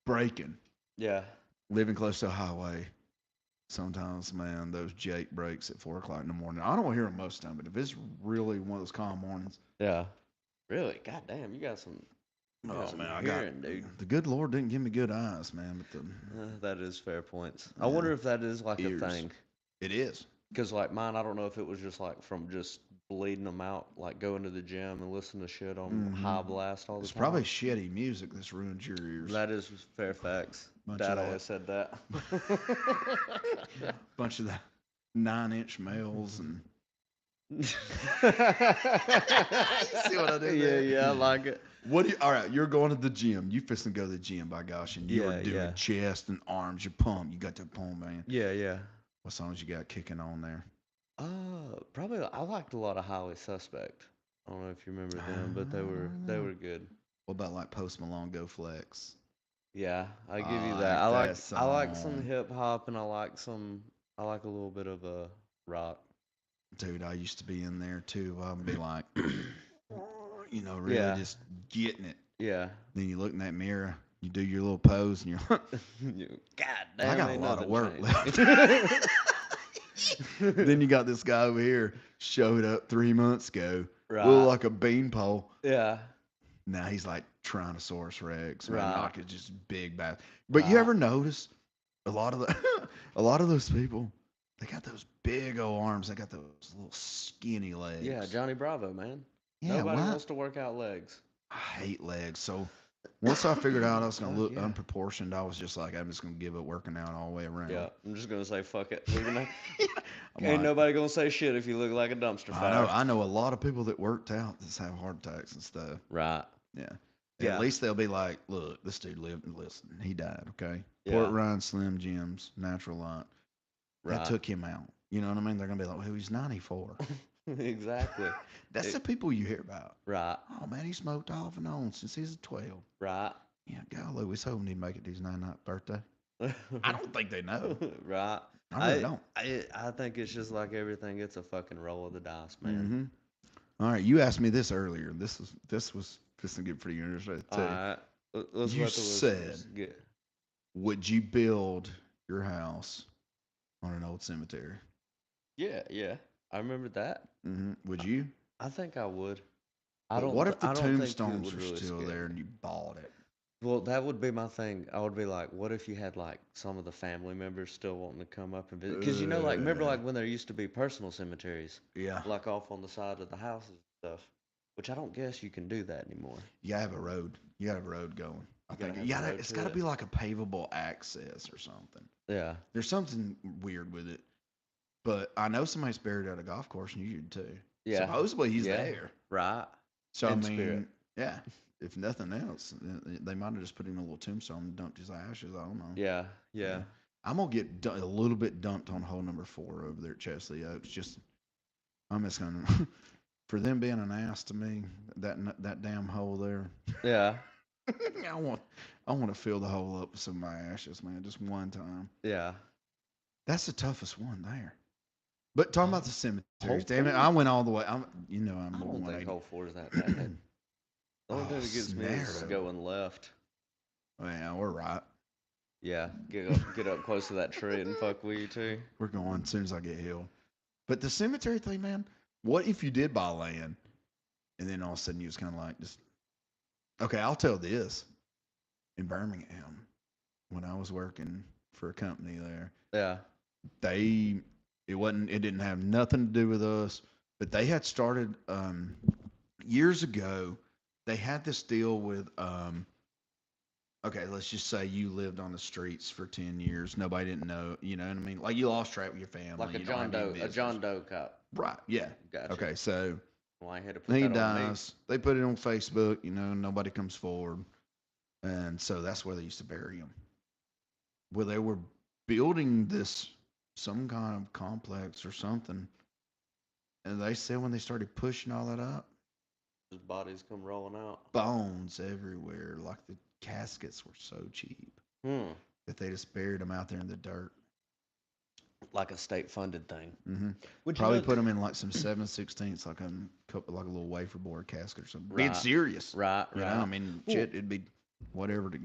Braking. Yeah. Living close to a highway. Sometimes, man, those Jake breaks at 4 o'clock in the morning. I don't hear them most of the time, but if it's really one of those calm mornings. Yeah. Really? God damn, you got some. I hearing, dude. The good Lord didn't give me good eyes, man. But That is fair points. I wonder if that is like ears. a thing. It is. Because like mine, I don't know if it was just like from just bleeding them out, like going to the gym and listening to shit on high blast all the It's time. probably shitty music that's ruined your ears. That is fair facts. Bunch Dad of that. always said that. Bunch of the 9-inch males and. You see what I did Yeah, there? yeah, I like it. What do you? All right, you're going to the gym. You fixing to go to the gym, by gosh, and you're Yeah, doing yeah. chest and arms. You pump. You got that pump, man. Yeah, yeah. What songs you got kicking on there? Probably I liked a lot of Highly Suspect. I don't know if you remember them, but they were good. What about like Post Malone, Go Flex? Yeah, I give you I that. like that I like some song. hip hop and I like a little bit of rock. Dude, I used to be in there too. I'd be like, really Yeah. just getting it. Yeah. Then you look in that mirror, you do your little pose, and you're like, God damn, I got a ain't lot of nothing work changed. left. Then you got this guy over here, showed up 3 months ago, Right. looked like a beanpole. Yeah. Now he's like Tyrannosaurus Rex, man. Right. Like it's just big bad. But you Right. ever notice a lot of a lot of those people, they got those big old arms. They got those little skinny legs. Yeah, Johnny Bravo, man. Yeah, Nobody why? wants to work out legs. I hate legs. So once I figured out I was gonna look Yeah. unproportioned, I was just like, I'm just gonna give up working out all the way around. Yeah, I'm just gonna say fuck it. We're gonna, I'm ain't like, nobody gonna say shit if you look like a dumpster fire. I know a lot of people that worked out that have heart attacks and stuff. Right. Yeah. Yeah. At least they'll be like, look, this dude lived and listen, he died, okay? Yeah. Port Ryan Slim Jims, Natural Light. Right. That took him out. You know what I mean? They're gonna be like, well, he's 94. Exactly. That's the people you hear about. Right. Oh man, he smoked off and on since he was 12. Right. Yeah, golly, we was hoping he'd make it to his 99th birthday. I don't think they know. Right. I really don't. I think it's just like everything. It's a fucking roll of the dice, man. Mm-hmm. All right, you asked me this earlier. This was to get pretty interesting too. All right. Let's You let the listeners said- get. Would you build your house on an old cemetery? Yeah, yeah. I remember that. Would you? I think I would. But what if the I don't think it tombstones would are really still scare there me. and you bought it? Well, that would be my thing. I would be like, what if you had like some of the family members still wanting to come up and visit? Because like, remember like when there used to be personal cemeteries, Yeah. like off on the side of the houses and stuff, which I don't guess you can do that anymore. You gotta have a road. You gotta have a road going. I gotta think have a road it's to gotta it. be like a pavable access or something. Yeah. There's something weird with it. But I know somebody's buried at a golf course and you did too. Yeah. Supposedly he's Yeah. there. Right. So In I mean, spirit. yeah. If nothing else, they might have just put him in a little tombstone and dumped his ashes. I don't know. Yeah. Yeah. I'm gonna get a little bit dumped on hole number 4 over there at Chesley Oaks. Just I'm just gonna for them being an ass to me. That damn hole there. Yeah, I want I want to fill the hole up with some of my ashes, man. Just one time. yeah. That's the toughest one there. But talking about the cemeteries, Hole damn it, I four? went all the way. I'm I more don't think 180. hole four is that bad. The only Oh thing that gets me is snare! going left. Yeah, we're right. Yeah, get up close to that tree and fuck with you too. We're going as soon as I get healed. But the cemetery thing, man. What if you did buy land and then all of a sudden you was kind of like just okay? I'll tell this in Birmingham when I was working for a company there. Yeah. They it didn't have nothing to do with us, but they had started years ago. They had this deal with okay, let's just say you lived on the streets for 10 years. Nobody didn't know, you know what I mean? Like you lost track with your family. Like You don't have any A visitors. John Doe cop. Right. Yeah. Gotcha. Okay. So Well, I had to put he that on me. dies. They put it on Facebook. Nobody comes forward. And so that's where they used to bury him. Where they were building this, some kind of complex or something. And they said when they started pushing all that up, His bodies come rolling out. bones everywhere. Like the caskets were so cheap Hmm. that they just buried them out there in the dirt. Like a state funded thing. Hmm. Would you Probably know? put them in like some 7/16, like a little wafer board casket or something. Being Right. serious, Right. I Right. mean, Well, shit, it'd be whatever to.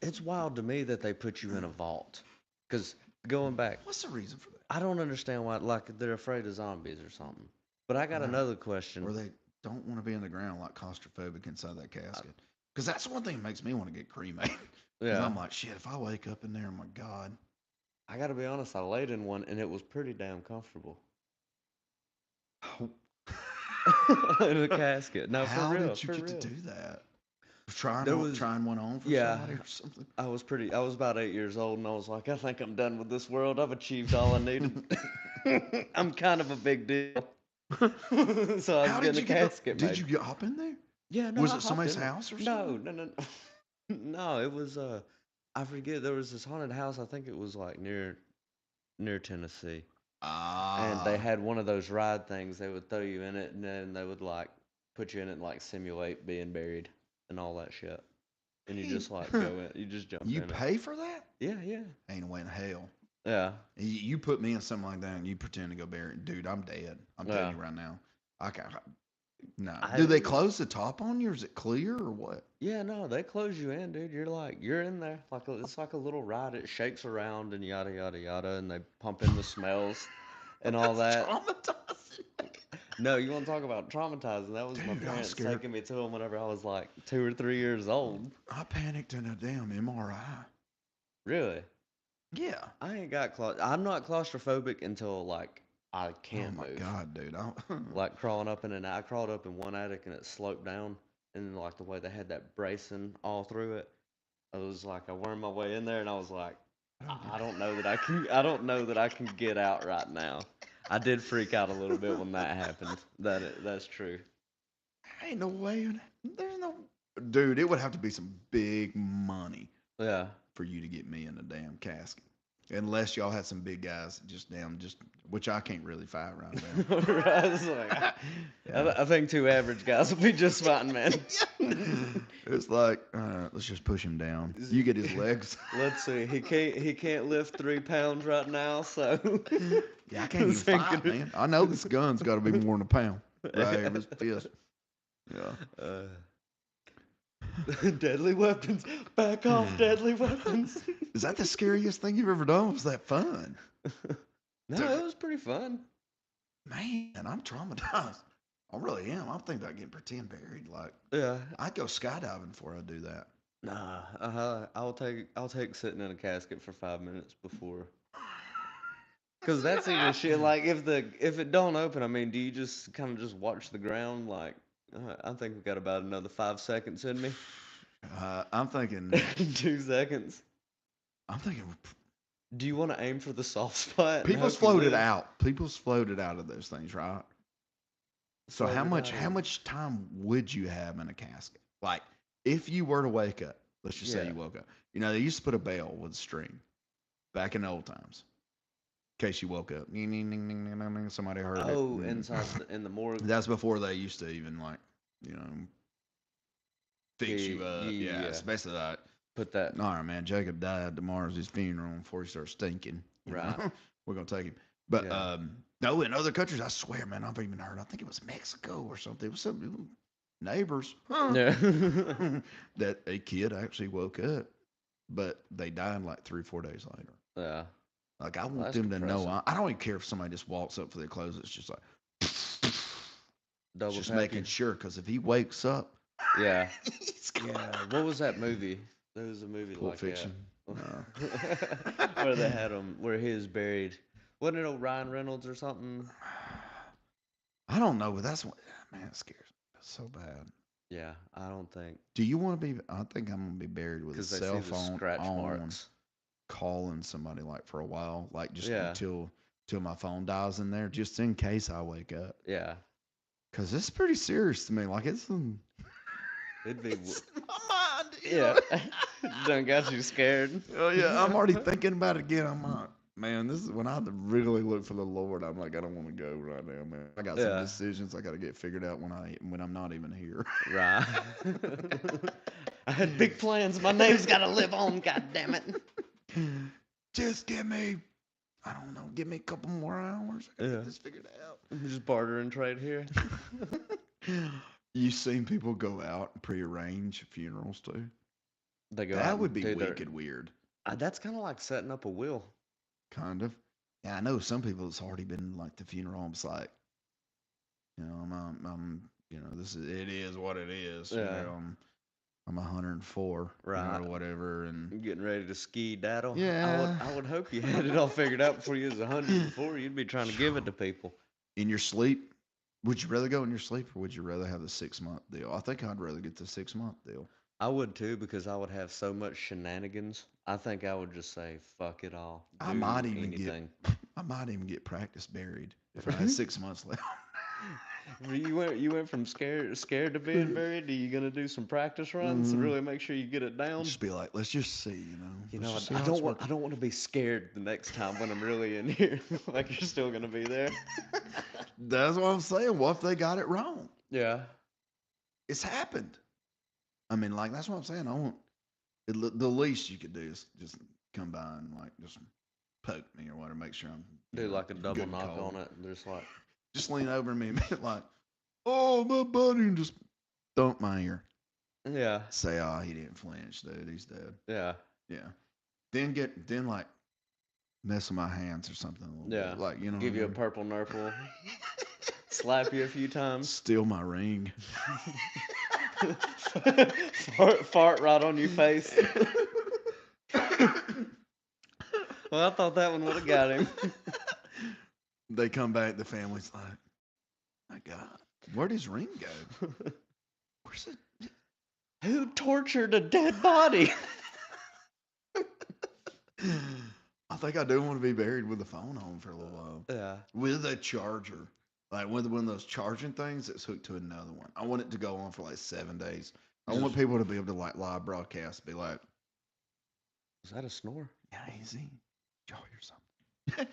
it's wild to me that they put you in a vault. Because going back, What's the reason for that? I don't understand why. Like they're afraid of zombies or something. But I got Right. another question. Or they don't want to be in the ground like claustrophobic inside that casket. Because that's one thing that makes me want to get cremated. Because Yeah. I'm like, shit, if I wake up in there, oh my God. I got to be honest. I laid in one and it was pretty damn comfortable. In a casket. No, for How real. did you For get to real. do that? There was Trying one on for Yeah, somebody or something? I was about 8 years old and I was like, I think I'm done with this world. I've achieved all I needed. I'm kind of a big deal. So I was How did getting a you get up? casket Did made. you get up in there? Yeah, no, Was I it hopped somebody's in there. house or No, something? no, no, no. No, it was I forget there was this haunted house, I think it was like near Tennessee. And they Ah. had one of those ride things. They would throw you in it and then they would like put you in it and like simulate being buried and all that shit. And you just like go in, you just jump You in it. pay for that? Yeah, yeah. Ain't a way in hell. Yeah. You put me in something like that and you pretend to go bury it. Dude, I'm dead. I'm telling Yeah. you right now. I can't. No. Do they I close the top on you or is it clear or what? Yeah, no, they close you in, dude. You're in there. It's like a little ride. It shakes around and yada yada yada and they pump in the smells and all That's that. traumatizing. No, you want to talk about traumatizing. That was my Dude, I was parents scared. taking me to them whenever I was like 2 or 3 years old. I panicked in a damn MRI. Really? Yeah. I'm not claustrophobic until like I Oh can't my move. God, dude. Like crawling up in I crawled up in one attic and it sloped down and like the way they had that bracing all through it. I was like I wormed my way in there and I was like I don't know that I don't know that I can get out right now. I did freak out a little bit when that happened. That's true. Ain't no way. There's no. Dude, it would have to be some big money Yeah. for you to get me in a damn casket. Unless y'all had some big guys just which I can't really fight right now. Right, it's like, Yeah. I think two average guys will be just fine, man. It's like, let's just push him down. You get his legs. Let's see. He can't lift 3 pounds right now, so Yeah, I can't even fight, man. I know this gun's got to be more than a pound. Right here, this fist. Yeah. Uh, deadly weapons. Back off, deadly weapons. Is that the scariest thing you've ever done? Or was that fun? No, it was pretty fun. Man, I'm traumatized. I really am. I'm thinking about getting pretend buried. Like, Yeah. I'd go skydiving before I do that. Nah. I'll take sitting in a casket for 5 minutes before. Cause that's even shit. Like if it don't open, I mean, do you just kind of just watch the ground? Like, I think we got about another 5 seconds in me. I'm thinking. 2 seconds. I'm thinking. Do you want to aim for the soft spot and People's hope you floated live? out. People's floated out of those things, right? So Float it out how of. much time would you have in a casket? Like, if you were to wake up, let's just say Yeah. you woke up. They used to put a bell with a string. back in the old times. In case you woke up, somebody heard it. Oh, inside in the morgue. That's before they used to even like, you know, fix you up. Yeah, Yeah. especially like, Put that all right, man, Jacob died. Tomorrow's his funeral. Before he starts stinking, right. we're gonna take him. But Yeah. no, in other countries, I swear, man, I've even heard. I think it was Mexico or something. It was some neighbors Yeah. that a kid actually woke up, but they died like 3 or 4 days later. Yeah. Like I Well, want that's them to know. depressing. I don't even care if somebody just walks up for their clothes. It's just like it's Double just tap making you. sure because if he wakes up, Yeah. he's gonna Yeah. What was that movie? There was a movie Pulp like that. Fiction. No. Where they had him, where he was buried. Wasn't it Ryan Reynolds or something? I don't know, but that's what man it scares me so bad. Yeah, I don't think. Do you want to be? I think I'm gonna be buried with a Because they see cell the phone scratch on, marks. calling somebody like for a while, like just Yeah. till my phone dies in there, just in case I wake up. Yeah. Cause it's pretty serious to me. Like It'd be. it's in my mind, you Yeah. know. Done got you scared. Oh yeah, I'm already thinking about it again. I'm like, man, this is when I have to really look for the Lord. I'm like, I don't want to go right now, man. I got some Yeah. decisions I got to get figured out when I'm not even here. Right. I had big plans. My name's got to live on. God damn it. Just give me, I don't know, give me a couple more hours. I gotta Yeah. get this figured out. Just barter and trade here. You seen people go out and prearrange funerals too? They go out That would and be do their. wicked weird. That's kind of like setting up a will. Kind of. Yeah, I know some people. It's already been like the funeral home's like, this is it is what it is. Yeah. I'm 104, Right. or whatever, and Getting ready to ski daddle. yeah. I would hope you had it all figured out before you was 104. You'd be trying to give it to people. In your sleep, would you rather go in your sleep or would you rather have the 6 month deal? I think I'd rather get the 6 month deal. I would too because I would have so much shenanigans. I think I would just say fuck it all. I Do might even get, anything. I might even get practice buried if I had 6 months left. You went from scared to being buried. Are you gonna do some practice runs to Mhm. really make sure you get it down? Just be like, let's just see, You let's know, just see I how don't it's want I working. don't want to be scared the next time when I'm really in here. Like you're still gonna be there. That's what I'm saying. What if they got it wrong? Yeah. It's happened. I mean, like that's what I'm saying. The least you could do is just come by and like just poke me or whatever, make sure I'm Do like a double good and knock cold. on it. And just like Just lean over me and be like, "Oh, my buddy," and just thump my ear. yeah, Say, "Oh, he didn't flinch, dude. He's dead." yeah, Yeah. Then like mess with my hands or something a little yeah. bit, like you know what I Give you a mean. purple nurple. Slap you a few times. Steal my ring. Fart right on your face. Well, I thought that one would have got him. They come back. The family's like, "My God, where'd his ring go? Where's it?" Who tortured a dead body? I think I do want to be buried with the phone on for a little while. Yeah. With a charger. Like one of those charging things that's hooked to another one. I want it to go on for like 7 days. I want Just, people to be able to like live broadcast, be like, was that a snore? "Yeah, easy. Did y'all hear something?"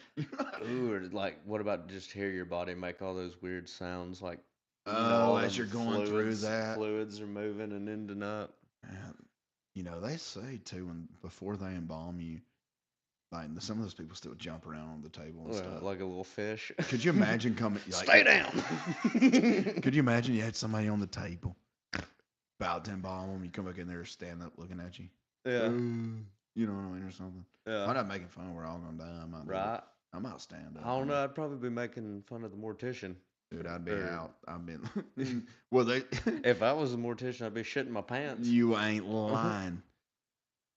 Ooh, or like, what about just hear your body make all those weird sounds, like Oh, all as them you're going through that. fluids are moving and ending up. Man, they say too, when before they embalm you, like some of those people still jump around on the table and stuff. Like a little fish. Could you imagine coming? Like, Stay down. could you imagine you had somebody on the table about to embalm them? You come back in there, stand up, looking at you. Yeah. You know what I mean, or something. Yeah. I'm not making fun. We're all gonna die. I might do it. Right. I might stand up. I don't know. I'd probably be making fun of the mortician. Dude, I'd be Or- out. I've been. Well, they. If I was a mortician, I'd be shitting my pants. You ain't lying.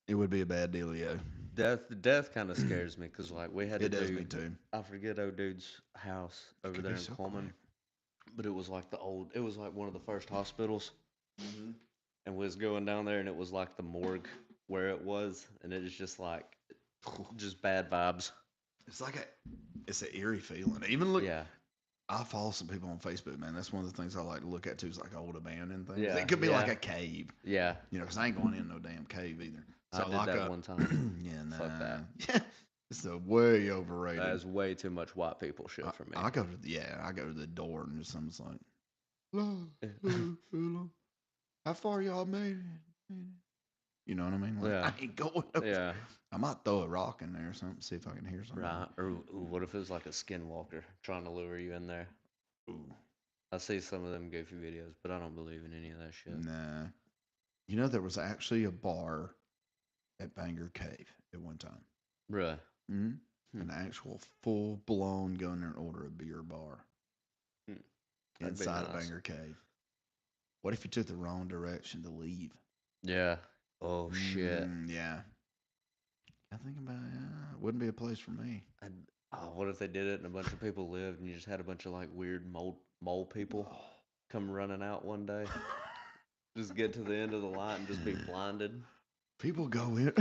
It would be a bad dealio. Death kind of scares me because like we had to It does do. me too. I forget old dude's house over Could there be in so Coleman, but it was like it was like one of the first hospitals, Mm-hmm. and we was going down there, and it was like the morgue where it was, and it was just like just bad vibes. It's an eerie feeling. Even look, Yeah, I follow some people on Facebook, man. That's one of the things I like to look at too. Is like old abandoned things. Yeah, It could be like yeah. a cave, yeah. because I ain't going in no damn cave either. I So did like that one time. yeah, nah. Fuck that. Yeah, It's a way overrated. That's way too much white people shit for me. I go to I go to the door and just someone's like, hello, hello, hello. How far y'all made it? You know what I mean? Like Yeah, I ain't going over. yeah, I might throw a rock in there or something, see if I can hear somebody. right. Or what if it was like a skinwalker trying to lure you in there? Ooh, I see some of them goofy videos, but I don't believe in any of that shit. nah. You know there was actually a bar at Bangor Cave at one time. Bruh. Mm-hmm. Hmm. An actual full blown go in there and order a beer bar Hmm. That'd be inside of nice. Bangor Cave. What if you took the wrong direction to leave? Yeah. Oh shit. Yeah. I think about it. Yeah, it wouldn't be a place for me. And oh, what if they did it and a bunch of people lived and you just had a bunch of like weird mole people come running out one day, just get to the end of the line and just be blinded. People go in.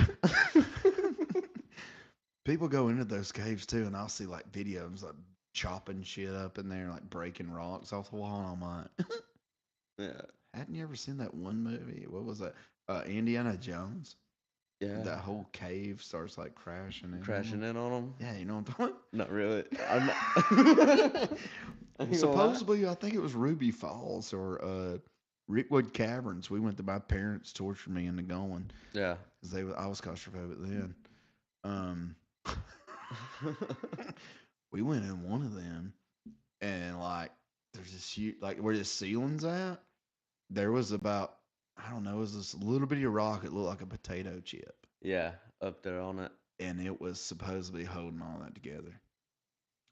People go into those caves too, and I'll see like videos like chopping shit up in there, like breaking rocks off the wall. And I'm like, Yeah. hadn't you ever seen that one movie? What was that? Indiana Jones. Yeah. That whole cave starts like crashing in on Crashing them. in on them. Yeah, you know what I'm talking Not really. I'm not. I Well, ain't gonna lie. supposedly, I think it was Ruby Falls or Rickwood Caverns. We went to my parents tortured me into going Yeah. because I was claustrophobic then. Um, we went in one of them, and like there's this huge like where the ceiling's at. There was about I don't know, it was this little bitty rock. It looked like a potato chip, Yeah. Up there on it. and it was supposedly holding all that together.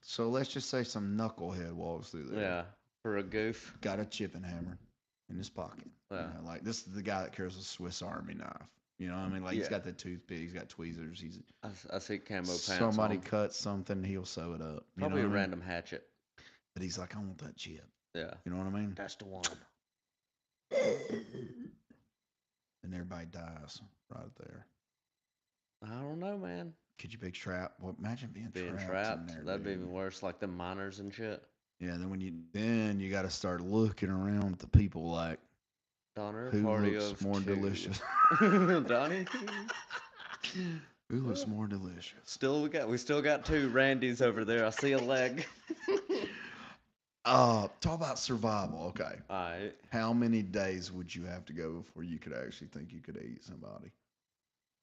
So let's just say some knucklehead walks through there, Yeah. For a goof. got a chipping hammer in his pocket. You Yeah. know, like this is the guy that carries a Swiss Army knife. You know what I mean? Like he's Yeah. got the toothpick, he's got tweezers. He's I see camo pants somebody on. cuts something, he'll sew it up. You know Probably what a I mean? random hatchet. But he's like, I want that chip. Yeah. You know what I mean? That's the one. And everybody dies right there. I don't know, man. Could you be trapped? Well, imagine being Being trapped in trapped. there, That'd be dude. even worse. Like the miners and shit. Yeah, then you got to start looking around at the people like Donner, who party looks of more two. delicious. Donnie. Who looks more delicious? We still got two Randys over there. I see a leg. Talk about survival. Okay. Alright. How many days would you have to go before you could actually think you could eat somebody?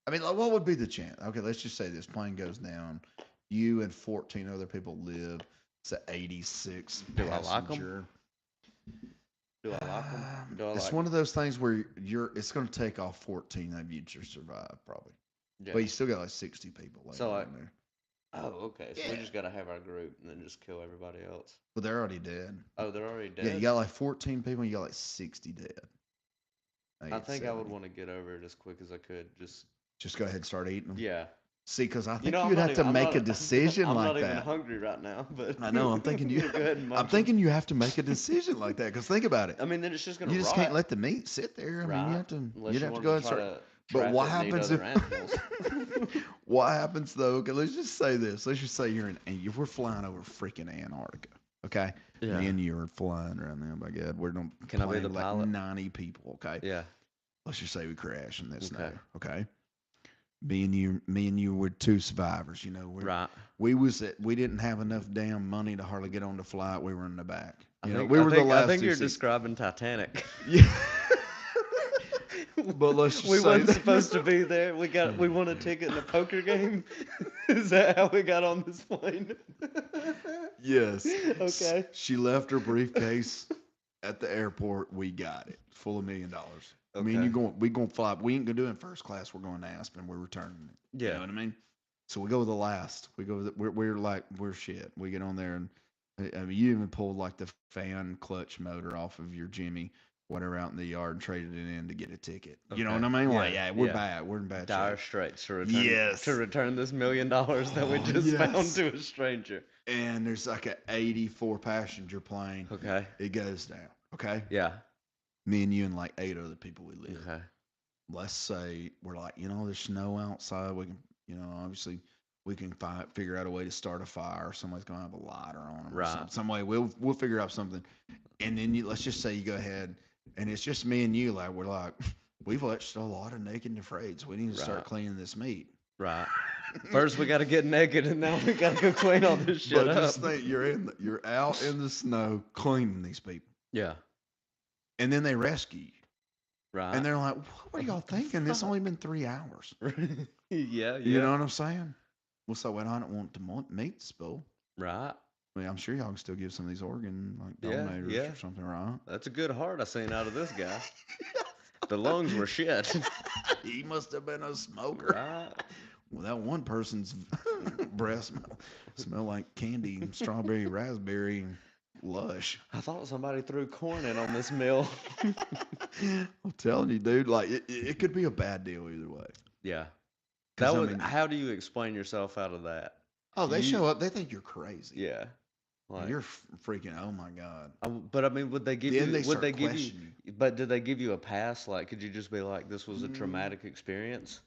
I mean, like, what would be the chance? Okay, let's just say this plane goes down. You and 14 other people live. It's an 86 Do I like them? passenger. Do I like them? Do I It's like? one of those things where it's going to take off 14 of you to survive, probably. Yeah. But you still got like 60 people laying So like, around there. oh, okay. So we Yeah. just gotta have our group and then just kill everybody else. But they're already dead. Oh, they're already Yeah, you dead. got like 14 people, you got like 60 dead. I I get think I would 70. want to get over it as quick as I could. Just Just go ahead and start eating them. yeah. See, because I You think know, you'd have to I'm make a not. decision I'm like not even that. hungry right now, but I know. I'm thinking you. go ahead and I'm munch 'em. thinking you have to make a decision like that. Because think about it. I mean, then it's just gonna You just can't rot, let the meat sit there. I mean, you right? have to. Unless You'd you have to wanted go to ahead and try start. to But trap what it and eat happens other if? animals. What happens though? Okay, let's just say this. Let's just say we're flying over freaking Antarctica. Okay, Yeah. me and you are flying around there. My God, we're on a Can I be plane the with like pilot? 90 people. Okay, Yeah. let's just say we crash in this snow. Okay. Okay, me and you were two survivors. You know, Right. we didn't have enough damn money to hardly get on the flight. We were in the back. I You know, think we I were the think I last think two you're seats. describing Titanic. Yeah. But let's just We say wasn't that. supposed to be there. We won a ticket in a poker game. Is that how we got on this plane? Yes. Okay. She left her briefcase at the airport. We got it. Full of $1 million. Me and Okay. you we gonna fly. We ain't gonna do it in first class. We're going to Aspen. We're returning it. You know Yeah. what I mean? So we go with the last. We go with we're like we're shit. We get on there and I mean you even pulled like the fan clutch motor off of your Jimmy, whatever out in the yard and traded it in to get a ticket. You know what Okay. I mean? Like Yeah. yeah, we're Yeah. bad. We're in bad Dire shape. straits to Yes. return this $1 million that we Oh, just found yes. to a stranger. And there's like a 84 passenger plane. Okay. It goes down. Okay. Yeah. Me and you and like 8 other people we live. Okay. Let's say we're like, there's snow outside. We can, obviously we can figure out a way to start a fire. Somebody's gonna have a lighter on them or Right. something. Some way we'll figure out something. And then let's just say you go ahead and it's just me and you. Like we're like, we've watched a lot of Naked and Afraid, so we need to start Right. cleaning this meat. Right. First, we got to get naked, and now we got to go clean all this shit But up. just think, you're out in the snow cleaning these people, Yeah. and then they rescue you, Right. and they're like, "What are y'all thinking? It's only been 3 hours." Yeah. You Yeah. know what I'm saying? Well, so when I don't want to meet spill, Right. I mean, I'm sure y'all can still give some of these organ like Yeah. donators Yeah. or something, right? That's a good heart I seen out of this guy. The lungs were shit. He must have been a smoker. Right. Well, that one person's breath smell like candy, strawberry, raspberry, and lush. I thought somebody threw corn in on this meal. I'm telling you, dude, like it could be a bad deal either way. Yeah. Because That I was. mean, How do you explain yourself out of that? oh, they You. show up, they think you're crazy. Yeah. And Like. you're freaking. Oh my god. But I mean, would they give Then you? they Would they start give you? questioning But did they give you a pass? Like, could you just be like, "This was a you. traumatic experience,"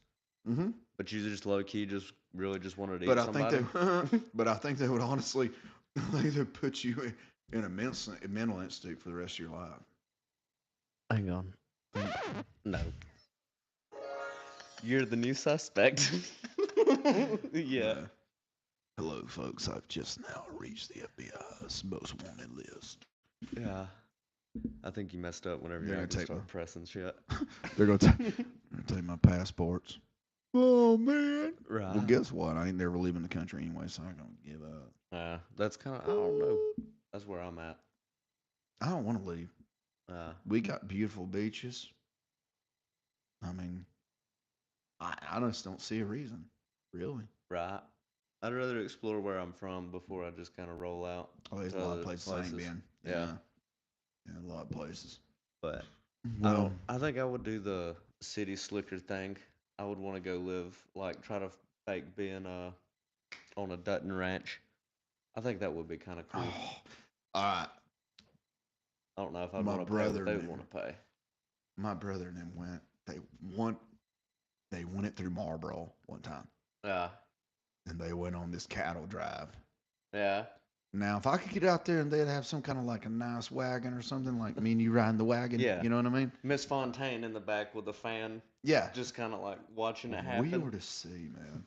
Mm-hmm. but you just low key just really just wanted to But eat I think somebody? they, but I think they would honestly, I think they'd put you in a mental institute for the rest of your life. Hang on. No. You're the new suspect. Yeah. Yeah. Hello, folks. I've just now reached the FBI's most wanted list. Yeah. I think you messed up whenever They're you gonna had to take start pressing shit. They're gonna take my passports. Oh man. Right. Well, guess what? I ain't never leaving the country anyway, so I'm gonna give up. That's kind of, I don't know. That's where I'm at. I don't want to leave. Uh, We got beautiful beaches. I mean, I just don't see a reason, really. right. I'd rather explore where I'm from before I just kind of roll out Oh, there's to a lot of other places I ain't places. been. Yeah. Yeah, a lot of places. But I Well, don't. I think I would do the city slicker thing. I would want to go live, like, try to fake being on a Dutton ranch. I think that would be kind of cool. oh, all right. I don't know if I'd My want to pay what brother they and would them, want to pay. my brother and them went. Won. They went it through Marlboro one time, Yeah. and they went on this cattle drive. Yeah. Now, if I could get out there and they'd have some kind of like a nice wagon or something, like me and you riding the wagon, Yeah. you know what I mean? Miss Fontaine in the back with a fan, Yeah. just kind of like watching it We happen. were to see, man.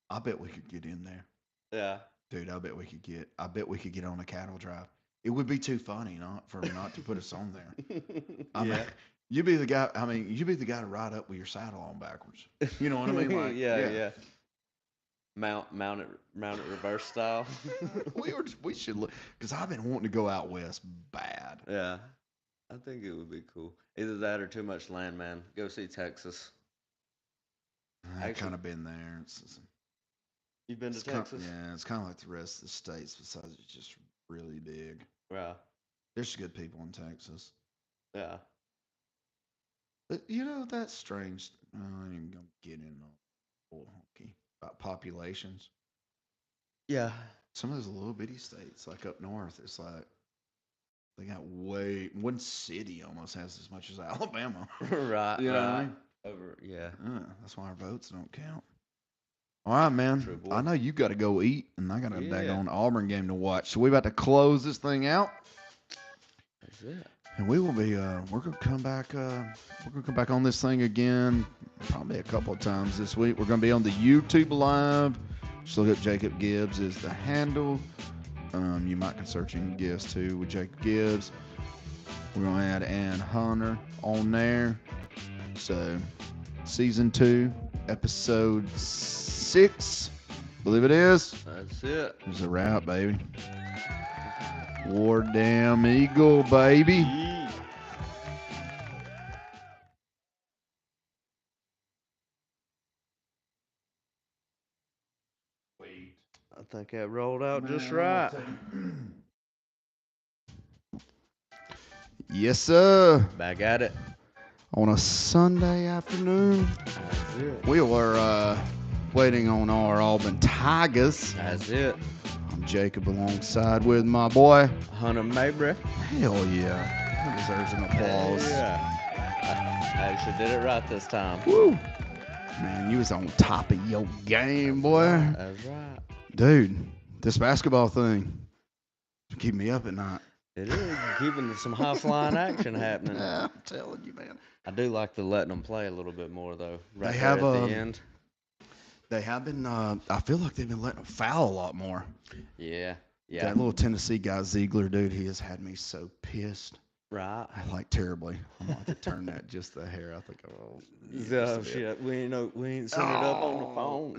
I bet we could get in there. Yeah. Dude, I bet we could get on a cattle drive. It would be too funny not for not to put us on there. I mean, Yeah. you be the guy. I mean, you be the guy to ride up with your saddle on backwards. You know what I mean? Like, Yeah. yeah. Yeah. Mount it reverse style. We should look because I've been wanting to go out west bad. Yeah. I think it would be cool. Either that or too much land, man. Go see Texas. I've Actually, kind of been there. you've been to It's kind, Texas? yeah, it's kind of like the rest of the states. Besides, it's just really big. Yeah. There's good people in Texas, Yeah. but you know that's strange. I ain't gonna get in on bull honky about populations. Yeah. Some of those little bitty states, like up north, it's like they got way one city almost has as much as Alabama. Right. You know what I Right. mean? Over. Yeah. That's why our votes don't count. All right, True man. boy. I know you got to go eat, and I got a Yeah. daggone Auburn game to watch. So we about to close this thing out, That's it. and we will be. We're gonna come back. We're gonna come back on this thing again, probably a couple of times this week. We're gonna be on the YouTube live. Just look up Jacob Gibbs is the handle. You might can search in Gibbs too with Jacob Gibbs. We're gonna add Ann Hunter on there. So, season 2, episode 6, believe it is. That's it. It's a wrap, baby. War damn eagle, baby. Yeet. Wait. I think that rolled out just Man, right. Yes, sir. Back at it. On a Sunday afternoon, That's it. we were waiting on our Auburn Tigers. That's it. I'm Jacob alongside with my boy. Hunter Mabry. Hell yeah. He deserves an applause. Yeah. I actually did it right this time. Woo. Man, you was on top of your game, boy. That's right. Dude, this basketball thing keep me up at night. It is keeping some high flying action happening. Yeah, I'm telling you, man. I do like the letting them play a little bit more though. Right They there have at the end. They have been. I feel like they've been letting them foul a lot more. Yeah, yeah, That little Tennessee guy Ziegler, dude, he has had me so pissed. right. I like terribly. I'm gonna have to turn that just the hair. I think I'll mute just So a bit. shit, we ain't seen it up on the Oh, phone.